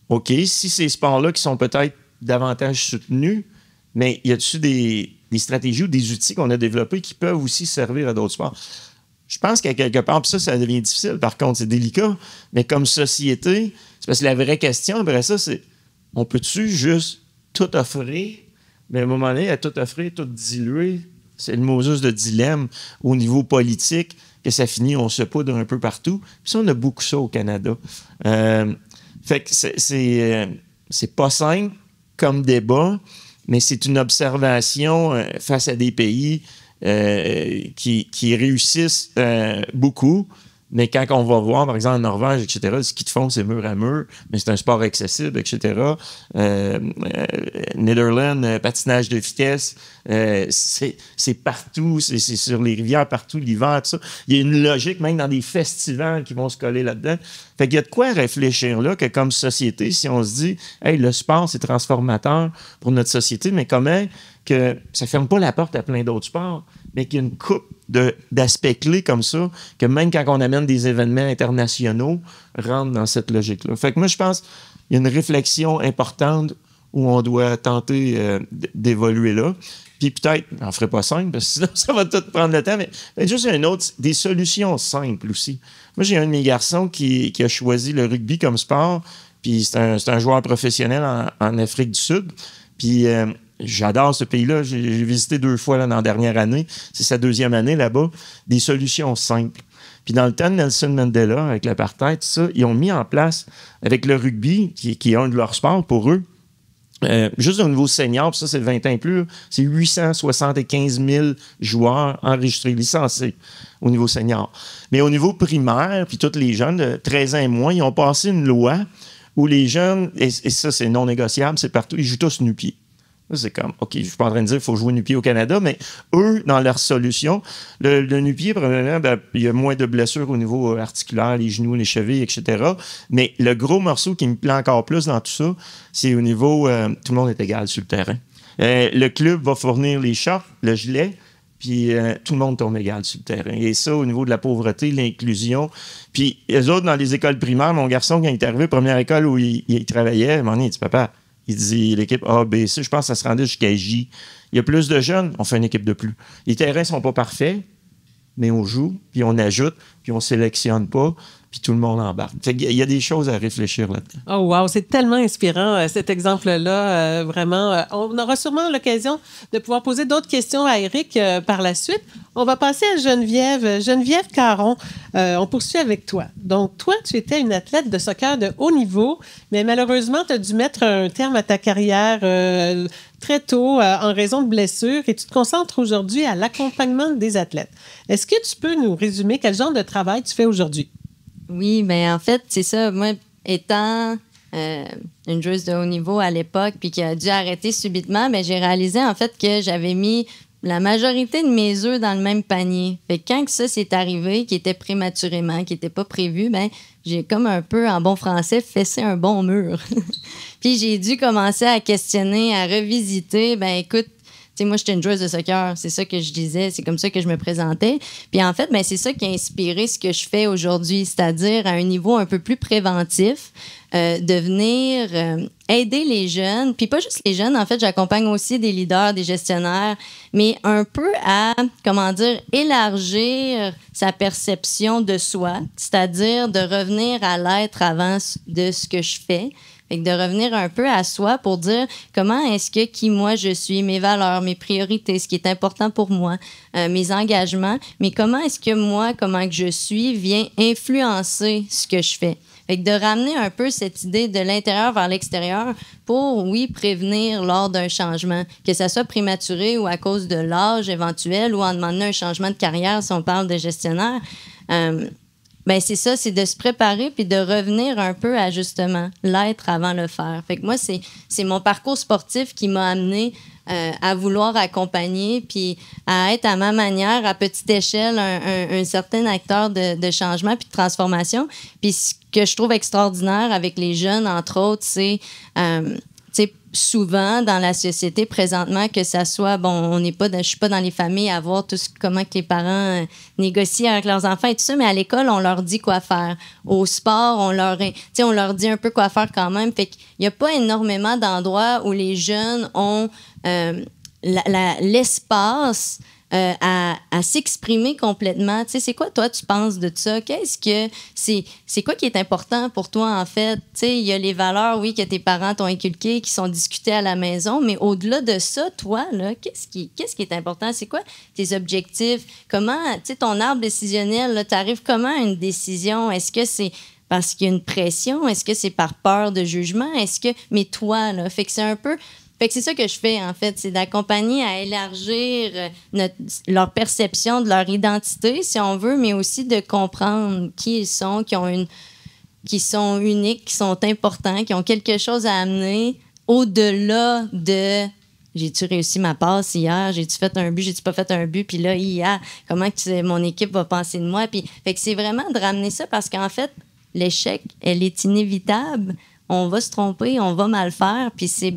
OK, si ces sports-là qui sont peut-être davantage soutenus, mais y a-t-il des stratégies ou des outils qu'on a développés qui peuvent aussi servir à d'autres sports? Je pense qu'à quelque part, puis ça devient difficile, par contre, c'est délicat, mais comme société, c'est parce que la vraie question, après ça, c'est on peut-tu juste tout offrir, mais à un moment donné, à tout offrir, tout diluer, c'est le Moses de dilemme au niveau politique, que ça finit, on se poudre un peu partout. Puis ça, on a beaucoup ça au Canada. Fait que c'est pas simple comme débat, mais c'est une observation face à des pays qui réussissent beaucoup. Mais quand on va voir, par exemple, en Norvège, etc., le ski de fond, c'est mur à mur, mais c'est un sport accessible, etc. Netherlands, patinage de vitesse, c'est partout, c'est sur les rivières, partout, l'hiver, tout ça. Il y a une logique, même dans des festivals qui vont se coller là-dedans. Fait qu'il y a de quoi réfléchir là, que comme société, si on se dit, hey, le sport, c'est transformateur pour notre société, mais comment que ça ferme pas la porte à plein d'autres sports, mais qu'il y a une coupe d'aspects clés comme ça, que même quand on amène des événements internationaux, rentre dans cette logique-là. Fait que moi, je pense qu'il y a une réflexion importante où on doit tenter d'évoluer là. Puis peut-être, on ne ferait pas simple, parce que sinon, ça va tout prendre le temps, mais juste un autre, des solutions simples aussi. Moi, j'ai un de mes garçons qui a choisi le rugby comme sport, puis c'est un joueur professionnel en Afrique du Sud. Puis j'adore ce pays-là. J'ai visité 2 fois là, dans la dernière année. C'est sa 2e année là-bas. Des solutions simples. Puis dans le temps de Nelson Mandela, avec l'apartheid, tout ça, ils ont mis en place, avec le rugby, qui est un de leurs sports pour eux, juste au niveau senior, puis ça, c'est 20 ans et plus, c'est 875 000 joueurs enregistrés, licenciés au niveau senior. Mais au niveau primaire, puis tous les jeunes de 13 ans et moins, ils ont passé une loi où les jeunes, et ça, c'est non négociable, c'est partout, ils jouent tous nu-pieds. C'est comme, OK, je ne suis pas en train de dire qu'il faut jouer nu-pied au Canada, mais eux, dans leur solution, le nu-pied, probablement, il y a moins de blessures au niveau articulaire, les genoux, les chevilles, etc. Mais le gros morceau qui me plaît encore plus dans tout ça, c'est au niveau, tout le monde est égal sur le terrain. Le club va fournir les shorts, le gilet, puis tout le monde tombe égal sur le terrain. Et ça, au niveau de la pauvreté, l'inclusion. Puis les autres, dans les écoles primaires, mon garçon, quand il est arrivé, première école où il travaillait, à un moment donné, il dit, papa, il dit, l'équipe A, B, C, je pense que ça se rendait jusqu'à J. Il y a plus de jeunes, on fait une équipe de plus. Les terrains ne sont pas parfaits, mais on joue, puis on ajoute, puis on ne sélectionne pas, puis tout le monde embarque. Fait qu'il y a des choses à réfléchir là-dedans. Oh wow, c'est tellement inspirant cet exemple-là, vraiment. On aura sûrement l'occasion de pouvoir poser d'autres questions à Éric par la suite. On va passer à Geneviève. Geneviève Caron, on poursuit avec toi. Donc, toi, tu étais une athlète de soccer de haut niveau, mais malheureusement, tu as dû mettre un terme à ta carrière très tôt en raison de blessures et tu te concentres aujourd'hui à l'accompagnement des athlètes. Est-ce que tu peux nous résumer quel genre de travail tu fais aujourd'hui? Oui, bien en fait, c'est ça. Moi, étant une joueuse de haut niveau à l'époque puis qui a dû arrêter subitement, bien, j'ai réalisé en fait que j'avais mis la majorité de mes œufs dans le même panier. Fait que quand que ça s'est arrivé, qui était prématurément, qui n'était pas prévu, ben j'ai comme un peu, en bon français, fessé un bon mur. Puis j'ai dû commencer à questionner, à revisiter. Ben écoute, tu sais, moi, j'étais une joueuse de soccer. C'est ça que je disais. C'est comme ça que je me présentais. Puis en fait, ben, c'est ça qui a inspiré ce que je fais aujourd'hui, c'est-à-dire à un niveau un peu plus préventif, de venir aider les jeunes. Puis pas juste les jeunes. En fait, j'accompagne aussi des leaders, des gestionnaires, mais un peu à, comment dire, élargir sa perception de soi, c'est-à-dire de revenir à l'être avant de ce que je fais. Fait que de revenir un peu à soi pour dire comment est-ce que qui moi je suis, mes valeurs, mes priorités, ce qui est important pour moi, mes engagements, mais comment est-ce que moi, comment que je suis, vient influencer ce que je fais. Fait que de ramener un peu cette idée de l'intérieur vers l'extérieur pour, oui, prévenir lors d'un changement, que ça soit prématuré ou à cause de l'âge éventuel ou en demandant un changement de carrière si on parle de gestionnaire. Ben c'est ça, c'est de se préparer puis de revenir un peu à justement l'être avant le faire. Fait que moi, c'est mon parcours sportif qui m'a amené à vouloir accompagner puis à être à ma manière, à petite échelle, un certain acteur de changement puis de transformation. Puis ce que je trouve extraordinaire avec les jeunes, entre autres, c'est... souvent dans la société présentement, que ça soit, bon, je suis pas dans les familles à voir comment que les parents négocient avec leurs enfants et tout ça, mais à l'école, on leur dit quoi faire. Au sport, on leur dit un peu quoi faire quand même. Fait qu'il y a pas énormément d'endroits où les jeunes ont l'espace à s'exprimer complètement. Tu sais, c'est quoi, toi, tu penses de ça? Qu'est-ce que c'est quoi qui est important pour toi, en fait? Tu sais, il y a les valeurs, oui, que tes parents t'ont inculquées, qui sont discutées à la maison, mais au-delà de ça, toi, là, qu'est-ce qui est important? C'est quoi tes objectifs? Comment, tu sais, ton arbre décisionnel, tu arrives comment à une décision? Est-ce que c'est parce qu'il y a une pression? Est-ce que c'est par peur de jugement? Mais toi, là, fait que c'est un peu... Fait que c'est ça que je fais, en fait, c'est d'accompagner à élargir leur perception de leur identité, si on veut, mais aussi de comprendre qui ils sont, qui sont uniques, qui sont importants, qui ont quelque chose à amener au-delà de j'ai-tu réussi ma passe hier, j'ai-tu fait un but, j'ai-tu pas fait un but, puis là, hier, comment que mon équipe va penser de moi? Puis, fait que c'est vraiment de ramener ça parce qu'en fait, l'échec, elle est inévitable. On va se tromper, on va mal faire, puis c'est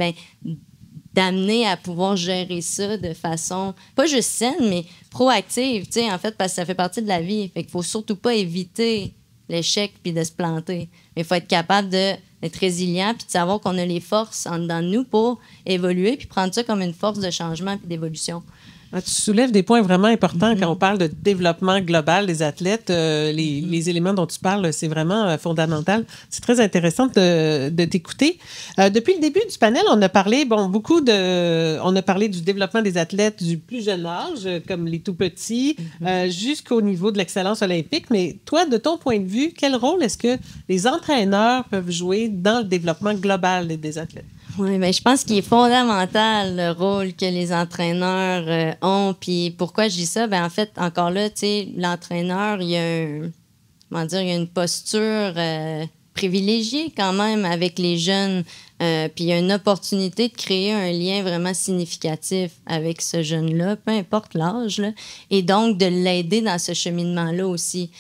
d'amener à pouvoir gérer ça de façon, pas juste saine, mais proactive, tu sais, en fait, parce que ça fait partie de la vie. Fait qu'il faut surtout pas éviter l'échec puis de se planter. Mais il faut être capable d'être résilient puis de savoir qu'on a les forces en dedans de nous pour évoluer puis prendre ça comme une force de changement puis d'évolution. Tu soulèves des points vraiment importants quand on parle de développement global des athlètes. Les éléments dont tu parles, c'est vraiment fondamental. C'est très intéressant de t'écouter. Depuis le début du panel, on a parlé on a parlé du développement des athlètes du plus jeune âge, comme les tout petits, jusqu'au niveau de l'excellence olympique. Mais toi, de ton point de vue, quel rôle est-ce que les entraîneurs peuvent jouer dans le développement global des athlètes? Oui, je pense qu'il est fondamental le rôle que les entraîneurs ont. Puis pourquoi je dis ça? En fait, encore là, tu sais, l'entraîneur, il y a une posture privilégiée quand même avec les jeunes. Puis il y a une opportunité de créer un lien vraiment significatif avec ce jeune-là, peu importe l'âge, là, et donc de l'aider dans ce cheminement-là aussi.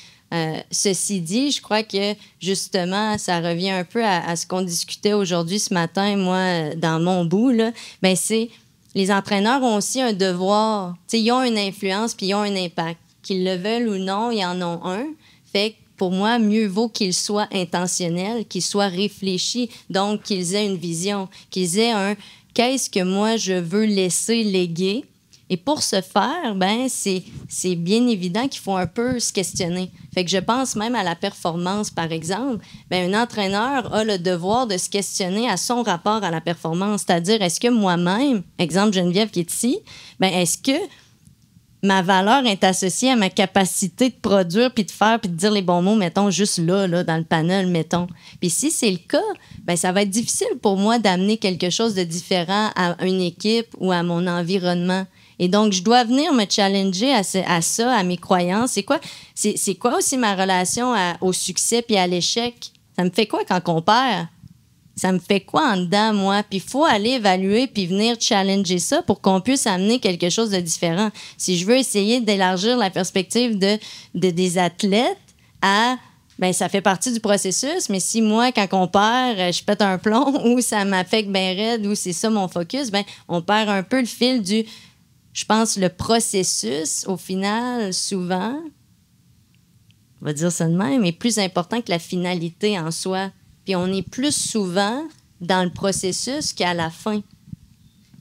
Ceci dit, je crois que justement, ça revient un peu à ce qu'on discutait aujourd'hui, ce matin, moi, dans mon bout, là, c'est les entraîneurs ont aussi un devoir. Ils ont une influence puis ils ont un impact. Qu'ils le veulent ou non, ils en ont un. Fait que pour moi, mieux vaut qu'ils soient intentionnels, qu'ils soient réfléchis, donc qu'ils aient une vision, qu'ils aient un « qu'est-ce que moi je veux laisser léguer ?» Et pour ce faire, c'est bien évident qu'il faut un peu se questionner. Fait que je pense même à la performance, par exemple. Un entraîneur a le devoir de se questionner à son rapport à la performance. C'est-à-dire, est-ce que moi-même, exemple Geneviève qui est ici, est-ce que ma valeur est associée à ma capacité de produire, puis de faire, puis de dire les bons mots, mettons, juste là, dans le panel, mettons. Puis si c'est le cas, ça va être difficile pour moi d'amener quelque chose de différent à une équipe ou à mon environnement. Et donc, je dois venir me challenger à ça, à mes croyances. C'est quoi aussi ma relation au succès puis à l'échec? Ça me fait quoi quand on perd? Ça me fait quoi en dedans, moi? Puis il faut aller évaluer puis venir challenger ça pour qu'on puisse amener quelque chose de différent. Si je veux essayer d'élargir la perspective des athlètes à... ça fait partie du processus, mais si moi, quand on perd, je pète un plomb ou ça m'affecte bien raide ou c'est ça mon focus, on perd un peu le fil du... Je pense le processus, au final, souvent, on va dire ça de même, est plus important que la finalité en soi. Puis on est plus souvent dans le processus qu'à la fin.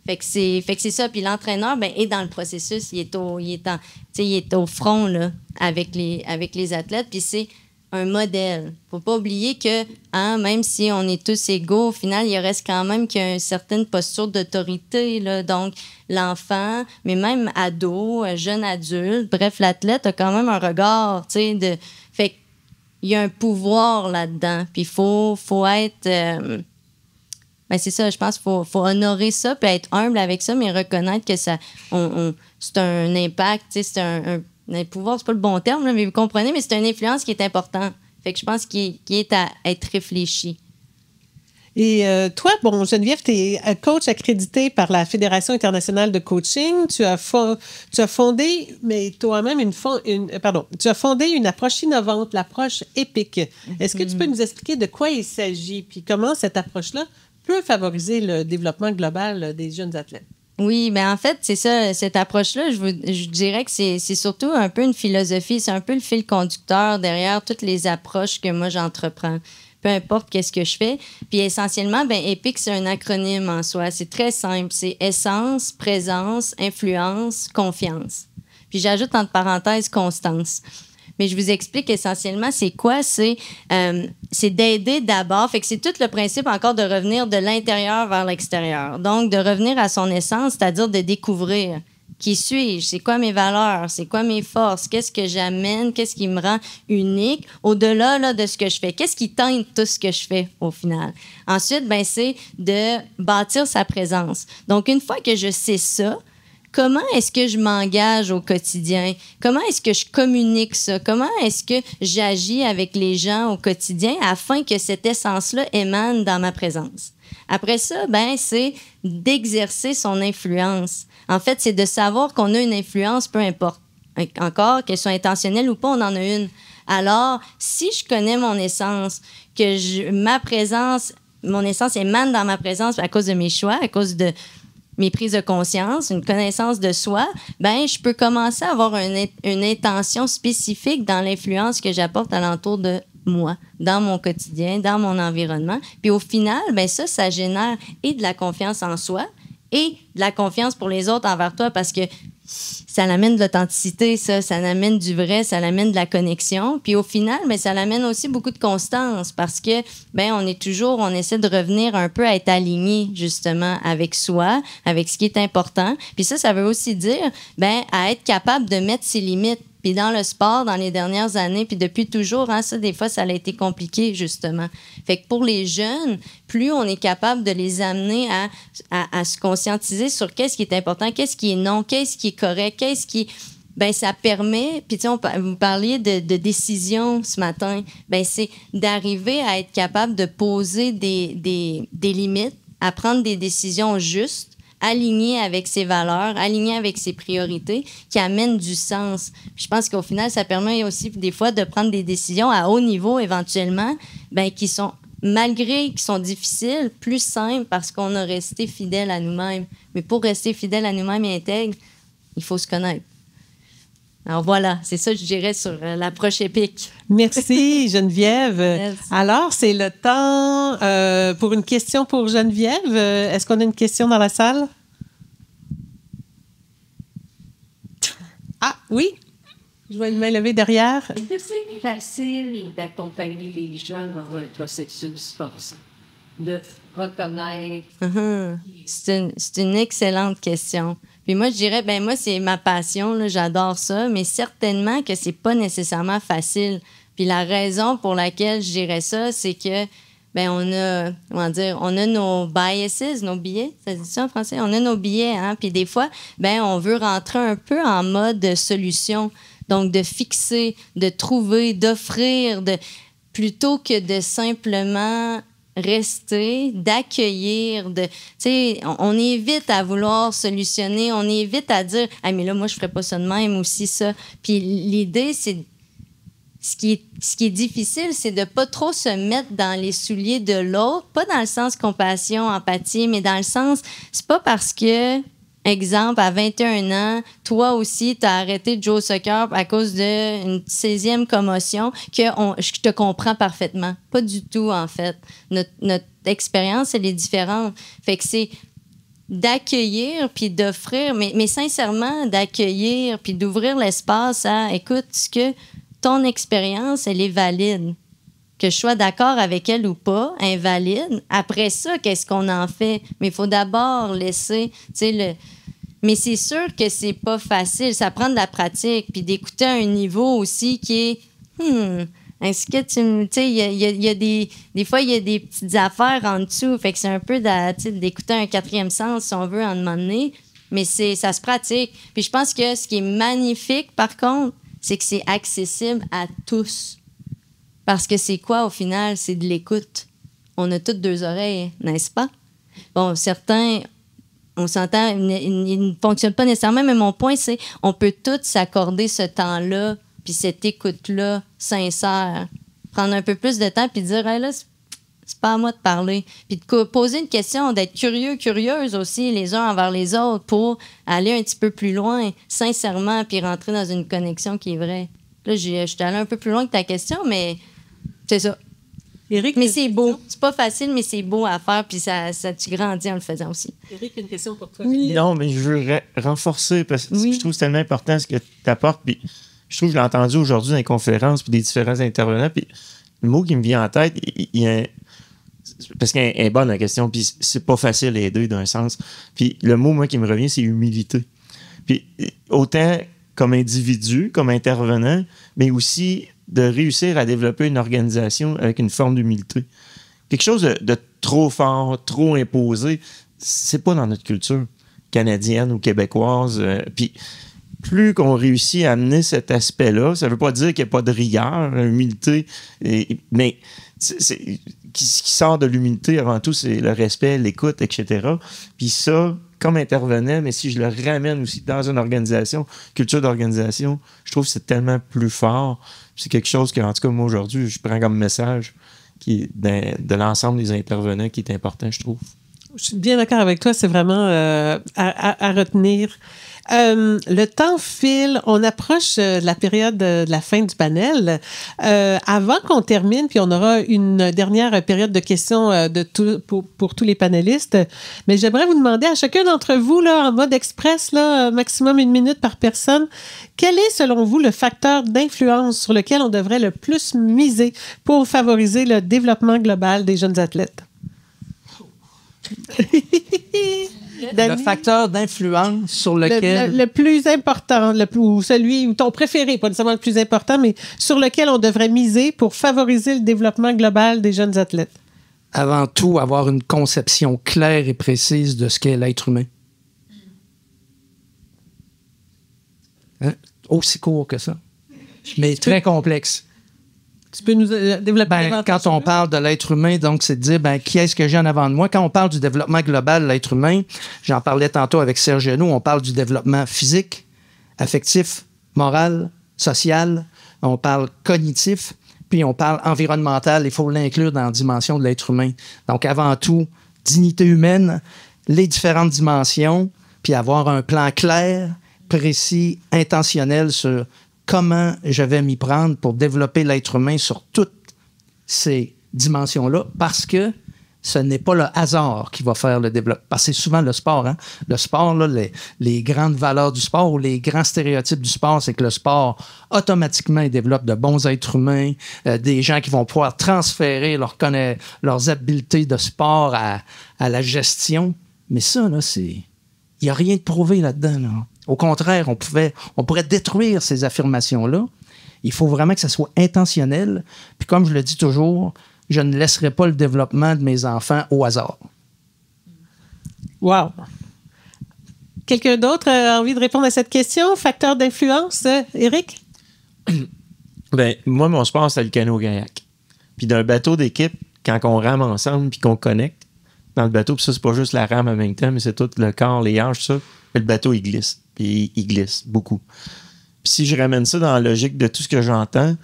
Fait que c'est ça. Puis l'entraîneur, est dans le processus. Il est au front là, avec les athlètes. Puis c'est un modèle. Faut pas oublier que même si on est tous égaux, au final, il reste quand même qu'il y a une certaine posture d'autorité. Là. Donc, l'enfant, mais même ado, jeune adulte, bref, l'athlète a quand même un regard, fait qu'il y a un pouvoir là-dedans. Puis il faut être... c'est ça, je pense qu'il faut honorer ça, puis être humble avec ça, mais reconnaître que ça, c'est un impact, c'est un pouvoir, c'est pas le bon terme, là, mais vous comprenez, mais c'est une influence qui est importante. Fait que je pense qu'il est à être réfléchi. Et toi, Geneviève, tu es coach accrédité par la Fédération internationale de coaching. Tu as fondé, mais toi-même, tu as fondé une approche innovante, l'approche EPIC. Est-ce que tu peux nous expliquer de quoi il s'agit, puis comment cette approche-là peut favoriser le développement global des jeunes athlètes? Oui, en fait, c'est ça, cette approche-là, je dirais que c'est surtout un peu une philosophie, c'est un peu le fil conducteur derrière toutes les approches que moi j'entreprends. Peu importe qu'est-ce que je fais. Puis essentiellement, EPIC, c'est un acronyme en soi. C'est très simple. C'est essence, présence, influence, confiance. Puis j'ajoute entre parenthèses constance. Mais je vous explique essentiellement c'est quoi. C'est d'aider d'abord. Fait que c'est tout le principe encore de revenir de l'intérieur vers l'extérieur. Donc, de revenir à son essence, c'est-à-dire de découvrir Qui suis-je? C'est quoi mes valeurs? C'est quoi mes forces? Qu'est-ce que j'amène? Qu'est-ce qui me rend unique au-delà là, de ce que je fais? Qu'est-ce qui teinte tout ce que je fais au final? Ensuite, ben, c'est de bâtir sa présence. Donc, une fois que je sais ça, comment est-ce que je m'engage au quotidien? Comment est-ce que je communique ça? Comment est-ce que j'agis avec les gens au quotidien afin que cette essence-là émane dans ma présence? Après ça, ben, c'est d'exercer son influence. En fait, c'est de savoir qu'on a une influence, peu importe. Encore, qu'elle soit intentionnelle ou pas, on en a une. Alors, si je connais mon essence, ma présence, mon essence émane dans ma présence à cause de mes choix, à cause de mes prises de conscience, une connaissance de soi, ben je peux commencer à avoir une intention spécifique dans l'influence que j'apporte alentour de moi, dans mon quotidien, dans mon environnement. Puis au final, ben ça génère et de la confiance en soi et de la confiance pour les autres envers toi parce que ça l'amène de l'authenticité, ça l'amène du vrai, ça l'amène de la connexion. Puis au final, ben, ça l'amène aussi beaucoup de constance parce que ben, on essaie de revenir un peu à être aligné justement avec soi, avec ce qui est important. Puis ça veut aussi dire ben, à être capable de mettre ses limites. Puis dans le sport, dans les dernières années, puis depuis toujours, hein, ça, des fois, ça a été compliqué, justement. Fait que pour les jeunes, plus on est capable de les amener à se conscientiser sur qu'est-ce qui est important, qu'est-ce qui est non, qu'est-ce qui est correct, qu'est-ce qui... Ben ça permet, puis tu sais, vous parliez de décision ce matin, ben c'est d'arriver à être capable de poser des limites, à prendre des décisions justes, aligné avec ses valeurs, aligné avec ses priorités, qui amènent du sens. Puis je pense qu'au final, ça permet aussi des fois de prendre des décisions à haut niveau éventuellement, ben, qui sont, malgré qu'ils sont difficiles, plus simples parce qu'on a resté fidèle à nous-mêmes. Mais pour rester fidèle à nous-mêmes et intègre, il faut se connaître. Alors voilà, c'est ça, je dirais, sur l'approche épique. Merci, Geneviève. Yes. Alors, c'est le temps pour une question pour Geneviève. Est-ce qu'on a une question dans la salle? Ah, oui? Je vois une main levée derrière. Est-ce que c'est facile d'accompagner les gens dans un processus comme ça? De reconnaître. C'est une excellente question. Puis moi, je dirais, ben moi, c'est ma passion, là, j'adore ça, mais certainement que c'est pas nécessairement facile. Puis la raison pour laquelle je dirais ça, c'est que, ben on a nos biases, nos billets, ça dit ça en français? On a nos billets, hein? Puis des fois, ben on veut rentrer un peu en mode solution. Donc, de fixer, de trouver, d'offrir, plutôt que de simplement rester, d'accueillir, tu sais, on évite à vouloir solutionner, on évite à dire « Ah, mais là, moi, je ferais pas ça de même aussi, ça. » Puis l'idée, c'est... Ce qui est difficile, c'est de pas trop se mettre dans les souliers de l'autre, pas dans le sens compassion, empathie, mais dans le sens, c'est pas parce que, exemple, à 21 ans, toi aussi, tu as arrêté de jouer au soccer à cause d'une 16e commotion que je te comprends parfaitement. Pas du tout, en fait. Notre expérience, elle est différente. Fait que c'est d'accueillir puis d'offrir, mais sincèrement, d'accueillir puis d'ouvrir l'espace à, écoute, ce que ton expérience, elle est valide. Que je sois d'accord avec elle ou pas, invalide. Après ça, qu'est-ce qu'on en fait? Mais il faut d'abord laisser, tu sais, Mais c'est sûr que c'est pas facile. Ça prend de la pratique, puis d'écouter à un niveau aussi qui est, est-ce que tu sais, il y a des fois, il y a des petites affaires en dessous. Fait que c'est un peu d'écouter un quatrième sens, si on veut, en demander. Mais ça se pratique. Puis je pense que ce qui est magnifique, par contre, c'est que c'est accessible à tous. Parce que c'est quoi, au final? C'est de l'écoute. On a toutes deux oreilles, n'est-ce pas? Bon, certains, on s'entend, ils ne fonctionnent pas nécessairement, mais mon point, c'est on peut tous s'accorder ce temps-là, puis cette écoute-là sincère. Prendre un peu plus de temps, puis dire, hey, là, c'est pas à moi de parler. Puis de poser une question, d'être curieuse aussi, les uns envers les autres, pour aller un petit peu plus loin, sincèrement, puis rentrer dans une connexion qui est vraie. Là, je suis allée un peu plus loin que ta question, mais c'est ça. Éric, mais c'est beau. C'est pas facile, mais c'est beau à faire, puis ça tu grandis en le faisant aussi. Éric, une question pour toi. Oui. Non, mais je veux renforcer, parce que je trouve que c'est tellement important ce que tu apportes, puis je trouve que je l'ai entendu aujourd'hui dans les conférences, puis des différents intervenants, puis le mot qui me vient en tête, parce qu'elle est bonne la question, puis c'est pas facile à aider d'un sens. Puis le mot, moi, qui me revient, c'est humilité. Puis autant comme individu, comme intervenant, mais aussi de réussir à développer une organisation avec une forme d'humilité. Quelque chose de trop fort, trop imposé, c'est pas dans notre culture canadienne ou québécoise. Puis plus qu'on réussit à amener cet aspect-là, ça veut pas dire qu'il n'y a pas de rigueur, humilité, mais ce qui sort de l'humilité avant tout, c'est le respect, l'écoute, etc. Puis ça, comme intervenant, mais si je le ramène aussi dans une organisation, culture d'organisation, je trouve que c'est tellement plus fort. C'est quelque chose que, en tout cas, moi, aujourd'hui, je prends comme message qui est de l'ensemble des intervenants qui est important, je trouve. Je suis bien d'accord avec toi, c'est vraiment à retenir. Le temps file, on approche de la période de la fin du panel. Avant qu'on termine, puis on aura une dernière période de questions pour tous les panélistes, mais j'aimerais vous demander à chacun d'entre vous, là, en mode express, là, maximum 1 minute par personne, quel est, selon vous, le facteur d'influence sur lequel on devrait le plus miser pour favoriser le développement global des jeunes athlètes? Le facteur d'influence sur lequel... Le plus important, ou celui, ou ton préféré, pas nécessairement le plus important, mais sur lequel on devrait miser pour favoriser le développement global des jeunes athlètes. Avant tout, avoir une conception claire et précise de ce qu'est l'être humain. Hein? Aussi court que ça, mais très complexe. Tu peux nous développer quand on parle de l'être humain, donc, c'est de dire qui est-ce que j'ai en avant de moi. Quand on parle du développement global de l'être humain, j'en parlais tantôt avec Serge Genoux, on parle du développement physique, affectif, moral, social, on parle cognitif, puis on parle environnemental. Il faut l'inclure dans la dimension de l'être humain. Donc, avant tout, dignité humaine, les différentes dimensions, puis avoir un plan clair, précis, intentionnel sur comment je vais m'y prendre pour développer l'être humain sur toutes ces dimensions-là, parce que ce n'est pas le hasard qui va faire le développement. Parce que c'est souvent le sport. Hein? Le sport, là, les grandes valeurs du sport ou les grands stéréotypes du sport, c'est que le sport, automatiquement, il développe de bons êtres humains, des gens qui vont pouvoir transférer leurs habiletés de sport à la gestion. Mais ça, là, il n'y a rien de prouvé là-dedans, là. Au contraire, on pourrait détruire ces affirmations-là. Il faut vraiment que ça soit intentionnel. Puis comme je le dis toujours, je ne laisserai pas le développement de mes enfants au hasard. Wow! Quelqu'un d'autre a envie de répondre à cette question? Facteur d'influence, Éric? Moi, mon sport, c'est le canot-kayak. Puis d'un bateau d'équipe, quand on rame ensemble puis qu'on connecte dans le bateau, puis ça, c'est pas juste la rame en même temps, mais c'est tout le corps, les hanches, ça, le bateau, il glisse. Puis il glisse beaucoup. Puis si je ramène ça dans la logique de tout ce que j'entends,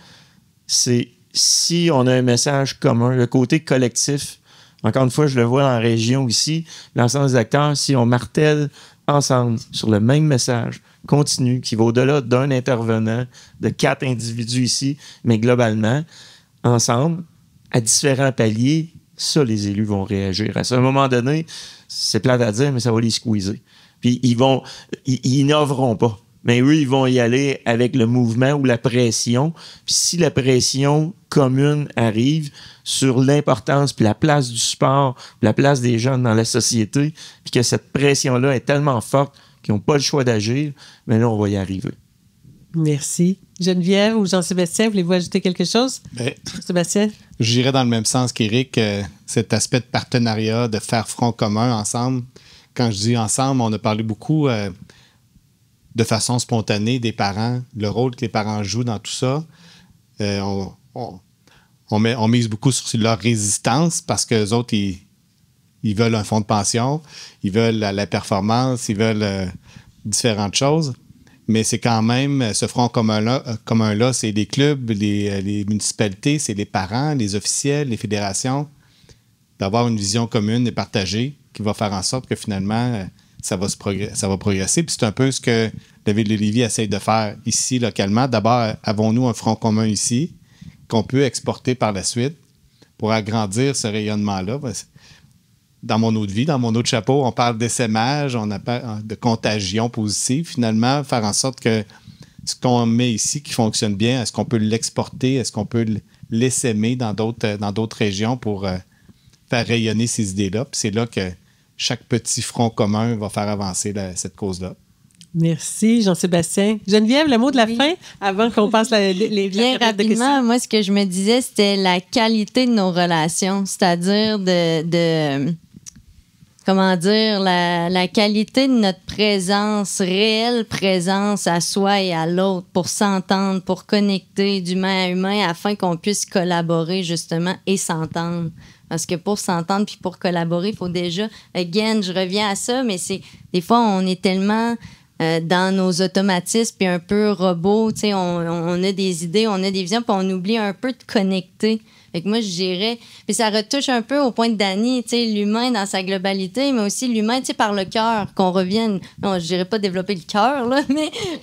c'est si on a un message commun, le côté collectif, encore une fois, je le vois dans la région ici, l'ensemble des acteurs, si on martèle ensemble sur le même message continu, qui va au-delà d'un intervenant, de 4 individus ici, mais globalement, ensemble, à différents paliers, ça, les élus vont réagir. À un moment donné, c'est plate à dire, mais ça va les squeezer. Puis ils innoveront pas. Mais eux, ils vont y aller avec le mouvement ou la pression. Puis si la pression commune arrive sur l'importance puis la place du sport, puis la place des jeunes dans la société, puis que cette pression-là est tellement forte qu'ils n'ont pas le choix d'agir, mais là, on va y arriver. Merci. Geneviève ou Jean-Sébastien, voulez-vous ajouter quelque chose? Sébastien? J'irais dans le même sens qu'Éric, cet aspect de partenariat, de faire front commun ensemble. Quand je dis ensemble, on a parlé beaucoup de façon spontanée des parents, le rôle que les parents jouent dans tout ça. On mise beaucoup sur leur résistance parce qu'eux autres, ils veulent un fonds de pension, ils veulent la performance, ils veulent différentes choses. Mais c'est quand même, ce front commun-là, c'est les clubs, les municipalités, c'est les parents, les officiels, les fédérations, d'avoir une vision commune et partagée qui va faire en sorte que finalement, ça va progresser. Puis c'est un peu ce que David Lévy essaye de faire ici, localement. D'abord, avons-nous un front commun ici qu'on peut exporter par la suite pour agrandir ce rayonnement-là? Dans mon autre vie, dans mon autre chapeau, on parle d'essaimage, on parle de contagion positive. Finalement, faire en sorte que ce qu'on met ici qui fonctionne bien, est-ce qu'on peut l'exporter? Est-ce qu'on peut l'essaimer dans d'autres régions pour faire rayonner ces idées-là? Puis c'est là que chaque petit front commun va faire avancer cette cause-là. Merci, Jean-Sébastien. Geneviève, le mot de la fin, avant qu'on passe les Bien rapidement, moi, ce que je me disais, c'était la qualité de nos relations, c'est-à-dire comment dire, la qualité de notre présence, réelle présence à soi et à l'autre pour s'entendre, pour connecter d'humain à humain afin qu'on puisse collaborer justement et s'entendre. Parce que pour s'entendre puis pour collaborer, il faut déjà, again, je reviens à ça, mais c'est des fois, on est tellement dans nos automatismes puis un peu robots, tu sais, on a des idées, on a des visions, puis on oublie un peu de connecter. Fait que moi, je dirais, puis ça retouche un peu au point de Dany, tu sais, l'humain dans sa globalité, mais aussi l'humain, tu sais, par le cœur, qu'on revienne, non, je dirais pas développer le cœur, là,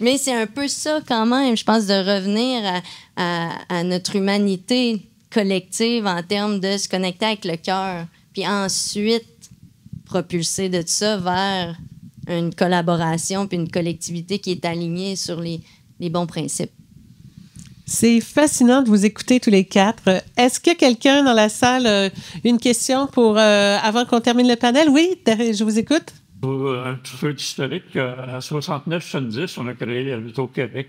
mais c'est un peu ça quand même, je pense, de revenir à notre humanité collective en termes de se connecter avec le cœur, puis ensuite propulser de ça vers une collaboration puis une collectivité qui est alignée sur les bons principes. C'est fascinant de vous écouter tous les quatre. Est-ce qu'il y a quelqu'un dans la salle, une question pour avant qu'on termine le panel? Oui, je vous écoute. Un petit peu d'historique. En 69-70, on a créé l'Auto Québec.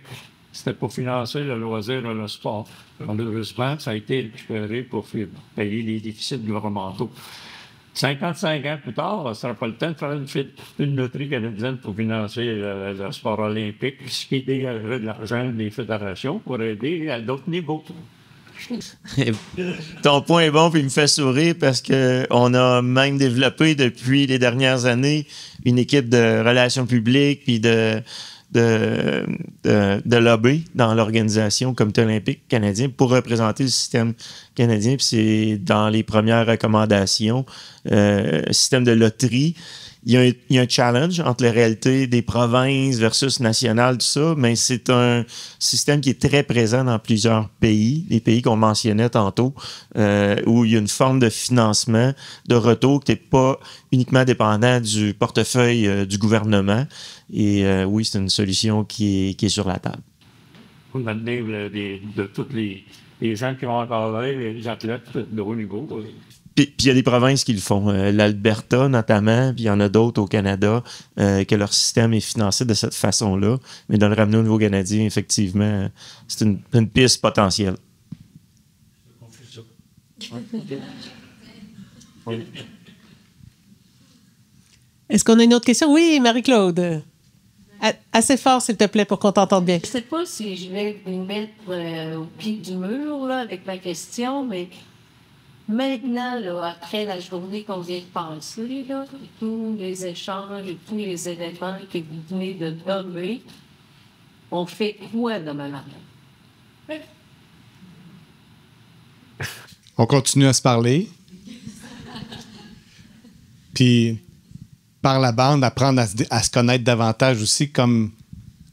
C'était pour financer le loisir et le sport. Malheureusement, ça a été récupéré pour payer les déficits gouvernementaux. 55 ans plus tard, ça n'a pas le temps de faire une loterie canadienne pour financer le sport olympique, ce qui dégagerait de l'argent des fédérations pour aider à d'autres niveaux. Ton point est bon, puis il me fait sourire parce qu'on a même développé depuis les dernières années une équipe de relations publiques puis de lobby dans l'organisation Comité olympique canadien pour représenter le système canadien. Puis c'est dans les premières recommandations, système de loterie. Il y a un challenge entre les réalités des provinces versus nationales, tout ça, mais c'est un système qui est très présent dans plusieurs pays, les pays qu'on mentionnait tantôt, où il y a une forme de financement, de retour qui n'est pas uniquement dépendant du portefeuille du gouvernement. Et oui, c'est une solution qui est sur la table. Pour maintenir de tous les gens qui vont encadrer les athlètes de haut niveau. Puis il y a des provinces qui le font. L'Alberta, notamment, puis il y en a d'autres au Canada, que leur système est financé de cette façon-là. Mais de le ramener au niveau canadien, effectivement, c'est une piste potentielle. Est-ce qu'on a une autre question? Oui, Marie-Claude. Assez fort, s'il te plaît, pour qu'on t'entende bien. Je ne sais pas si je vais me mettre au pied du mur là, avec ma question, mais maintenant, là, après la journée qu'on vient de passer, là, tous les échanges et tous les éléments que vous venez de nommer, on fait quoi de ma maman? On continue à se parler. Puis, par la bande, apprendre à se connaître davantage aussi comme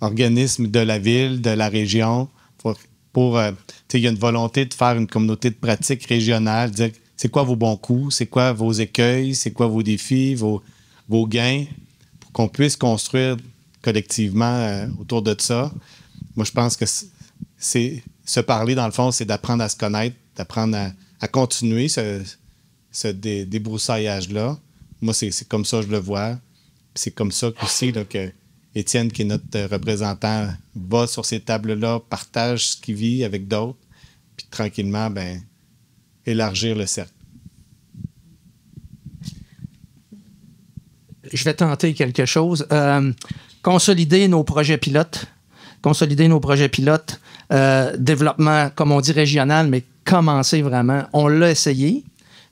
organisme de la ville, de la région. Il y a une volonté de faire une communauté de pratique régionale, dire c'est quoi vos bons coups, c'est quoi vos écueils, c'est quoi vos défis, vos gains, pour qu'on puisse construire collectivement autour de ça. Moi, je pense que c'est se parler, dans le fond, c'est d'apprendre à se connaître, d'apprendre à continuer ce débroussaillage-là. Moi, c'est comme ça que je le vois. C'est comme ça aussi là, que Étienne, qui est notre représentant, va sur ces tables-là, partage ce qu'il vit avec d'autres, puis tranquillement, élargir le cercle. Je vais tenter quelque chose. Consolider nos projets pilotes. Développement, comme on dit, régional, mais commencer vraiment. On l'a essayé,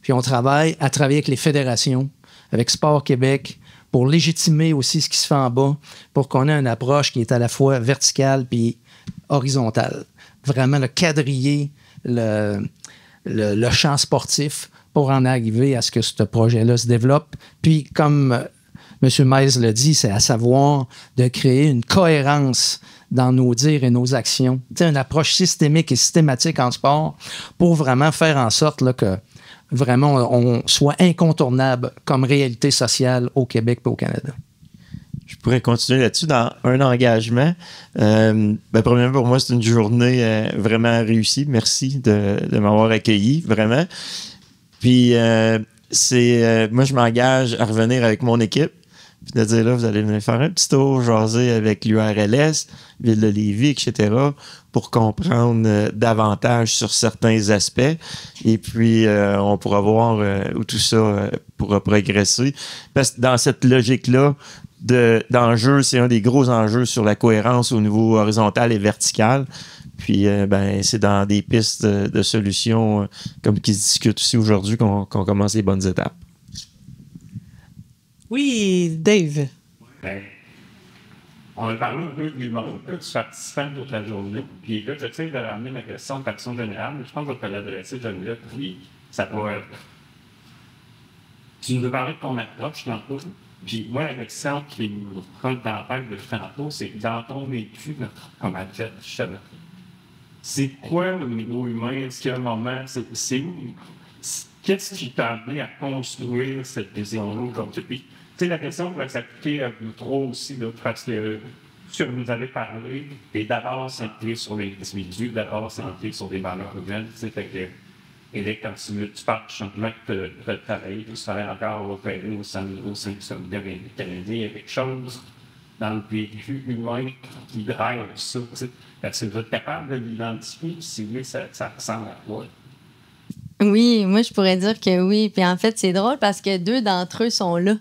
puis on travaille avec les fédérations, avec Sport Québec, pour légitimer aussi ce qui se fait en bas, pour qu'on ait une approche qui est à la fois verticale puis horizontale. Vraiment le quadriller le champ sportif pour en arriver à ce que ce projet-là se développe. Puis, comme M. Miles l'a dit, c'est à savoir de créer une cohérence dans nos dires et nos actions. Tu sais, une approche systémique et systématique en sport pour vraiment faire en sorte là, que vraiment on soit incontournable comme réalité sociale au Québec et au Canada. Je pourrais continuer là-dessus dans un engagement. Premièrement, pour moi, c'est une journée vraiment réussie. Merci de m'avoir accueilli, vraiment. Puis, moi, je m'engage à revenir avec mon équipe. Puis de dire là, vous allez venir faire un petit tour, jaser avec l'URLS, Ville de Lévis, etc., pour comprendre davantage sur certains aspects. Et puis, on pourra voir où tout ça pourra progresser. Parce que dans cette logique-là, d'enjeux, c'est un des gros enjeux sur la cohérence au niveau horizontal et vertical. Puis, c'est dans des pistes de solutions comme qui se discutent aussi aujourd'hui qu'on commence les bonnes étapes. Oui, Dave. Ben, on a parlé un peu du participant toute la journée. Puis là, j'essaie de ramener ma question de façon générale, mais je pense que je vais te l'adresser, Geneviève. Puis, ça pourrait être. Tu nous as parlé de ton approche tantôt. Puis moi, la question qui me prend dans la tête depuis tantôt, c'est dans ton vécu comme athlète, c'est quoi le niveau humain? Est-ce qu'il y a un moment? C'est où? Qu'est-ce qui t'a amené à construire cette vision-là aujourd'hui? Puis, tu sais, la question va s'appliquer à vous trois aussi, là, parce que ce que vous avez parlé est d'abord centré sur les individus, d'abord centré sur des valeurs humaines. Tu sais, fait que, et quand tu parles du changement de travail, tu serais encore opéré au sein du solidaire canadien, il y a quelque chose dans le vécu humain qui drive ça. Est-ce que vous êtes capable de l'identifier? Si oui, ça ressemble à quoi? Oui, moi, je pourrais dire que oui. Puis en fait, c'est drôle parce que 2 d'entre eux sont là,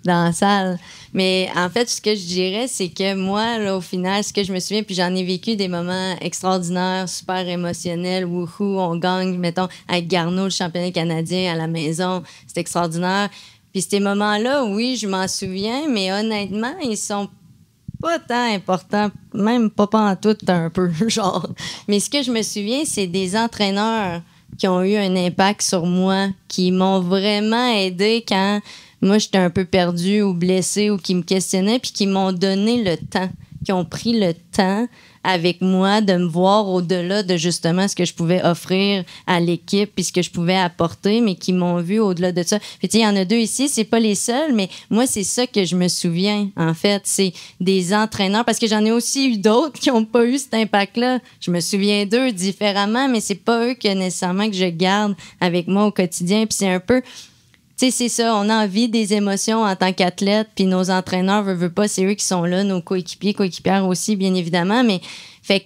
dans la salle. Mais en fait, ce que je dirais, c'est que moi, là, au final, ce que je me souviens, puis j'en ai vécu des moments extraordinaires, super émotionnels, wouhou, on gagne, mettons, avec Garneau, le championnat canadien à la maison, c'est extraordinaire. Puis ces moments-là, oui, je m'en souviens, mais honnêtement, ils sont pas tant importants, même pas en tout un peu, genre. Mais ce que je me souviens, c'est des entraîneurs qui ont eu un impact sur moi, qui m'ont vraiment aidé quand moi, j'étais un peu perdue ou blessée ou qui me questionnaient, puis qui m'ont donné le temps, qui ont pris le temps avec moi de me voir au-delà de justement ce que je pouvais offrir à l'équipe puis ce que je pouvais apporter, mais qui m'ont vu au-delà de ça. Puis tu sais, il y en a 2 ici, c'est pas les seuls, mais moi, c'est ça que je me souviens, en fait. C'est des entraîneurs, parce que j'en ai aussi eu d'autres qui n'ont pas eu cet impact-là. Je me souviens d'eux différemment, mais c'est pas eux que nécessairement que je garde avec moi au quotidien. Puis c'est un peu... Tu sais, c'est ça, on a envie des émotions en tant qu'athlète, puis nos entraîneurs, veulent pas, c'est eux qui sont là, nos coéquipiers, coéquipières aussi, bien évidemment, mais fait que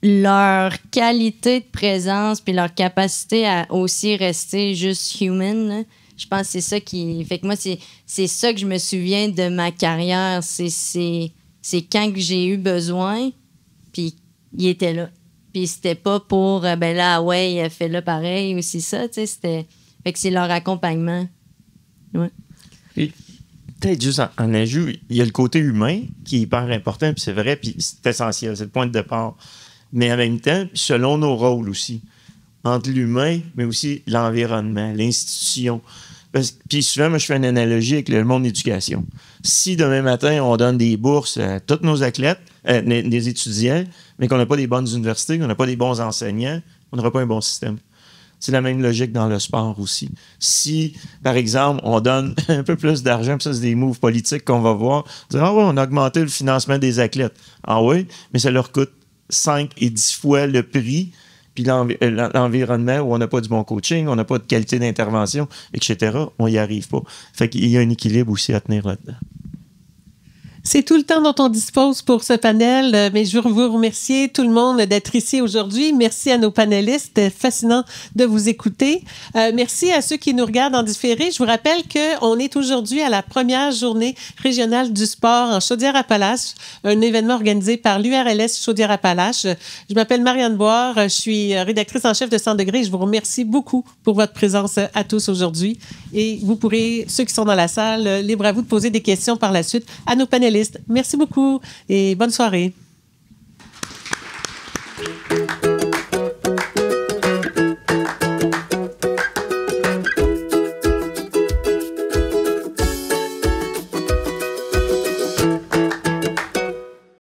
leur qualité de présence puis leur capacité à aussi rester juste human, là, je pense que c'est ça qui... Fait que moi, c'est ça que je me souviens de ma carrière, c'est quand que j'ai eu besoin, puis il était là. Puis c'était pas pour, ben là, ouais, fais-le pareil, aussi ça, tu sais, c'était... Fait que c'est leur accompagnement. Ouais. Et peut-être juste en ajout, il y a le côté humain qui est hyper important, puis c'est vrai, puis c'est essentiel, c'est le point de départ. Mais en même temps, selon nos rôles aussi, entre l'humain, mais aussi l'environnement, l'institution. Puis souvent, moi, je fais une analogie avec le monde de l'éducation. Si demain matin, on donne des bourses à tous nos athlètes, des étudiants, mais qu'on n'a pas des bonnes universités, qu'on n'a pas des bons enseignants, on n'aura pas un bon système. C'est la même logique dans le sport aussi. Si, par exemple, on donne un peu plus d'argent, puis ça, c'est des moves politiques qu'on va voir, dire, ah oui, on a augmenté le financement des athlètes. Ah oui, mais ça leur coûte 5 et 10 fois le prix, puis l'environnement où on n'a pas du bon coaching, on n'a pas de qualité d'intervention, etc., on n'y arrive pas. Fait qu'il y a un équilibre aussi à tenir là-dedans. C'est tout le temps dont on dispose pour ce panel, mais je veux vous remercier tout le monde d'être ici aujourd'hui. Merci à nos panélistes, c'était fascinant de vous écouter. Merci à ceux qui nous regardent en différé. Je vous rappelle qu'on est aujourd'hui à la première journée régionale du sport en Chaudière-Appalaches, un événement organisé par l'URLS Chaudière-Appalaches. Je m'appelle Marianne Boire, je suis rédactrice en chef de 100 degrés. Je vous remercie beaucoup pour votre présence à tous aujourd'hui. Et vous pourrez, ceux qui sont dans la salle, libre à vous de poser des questions par la suite à nos panélistes. Merci beaucoup et bonne soirée.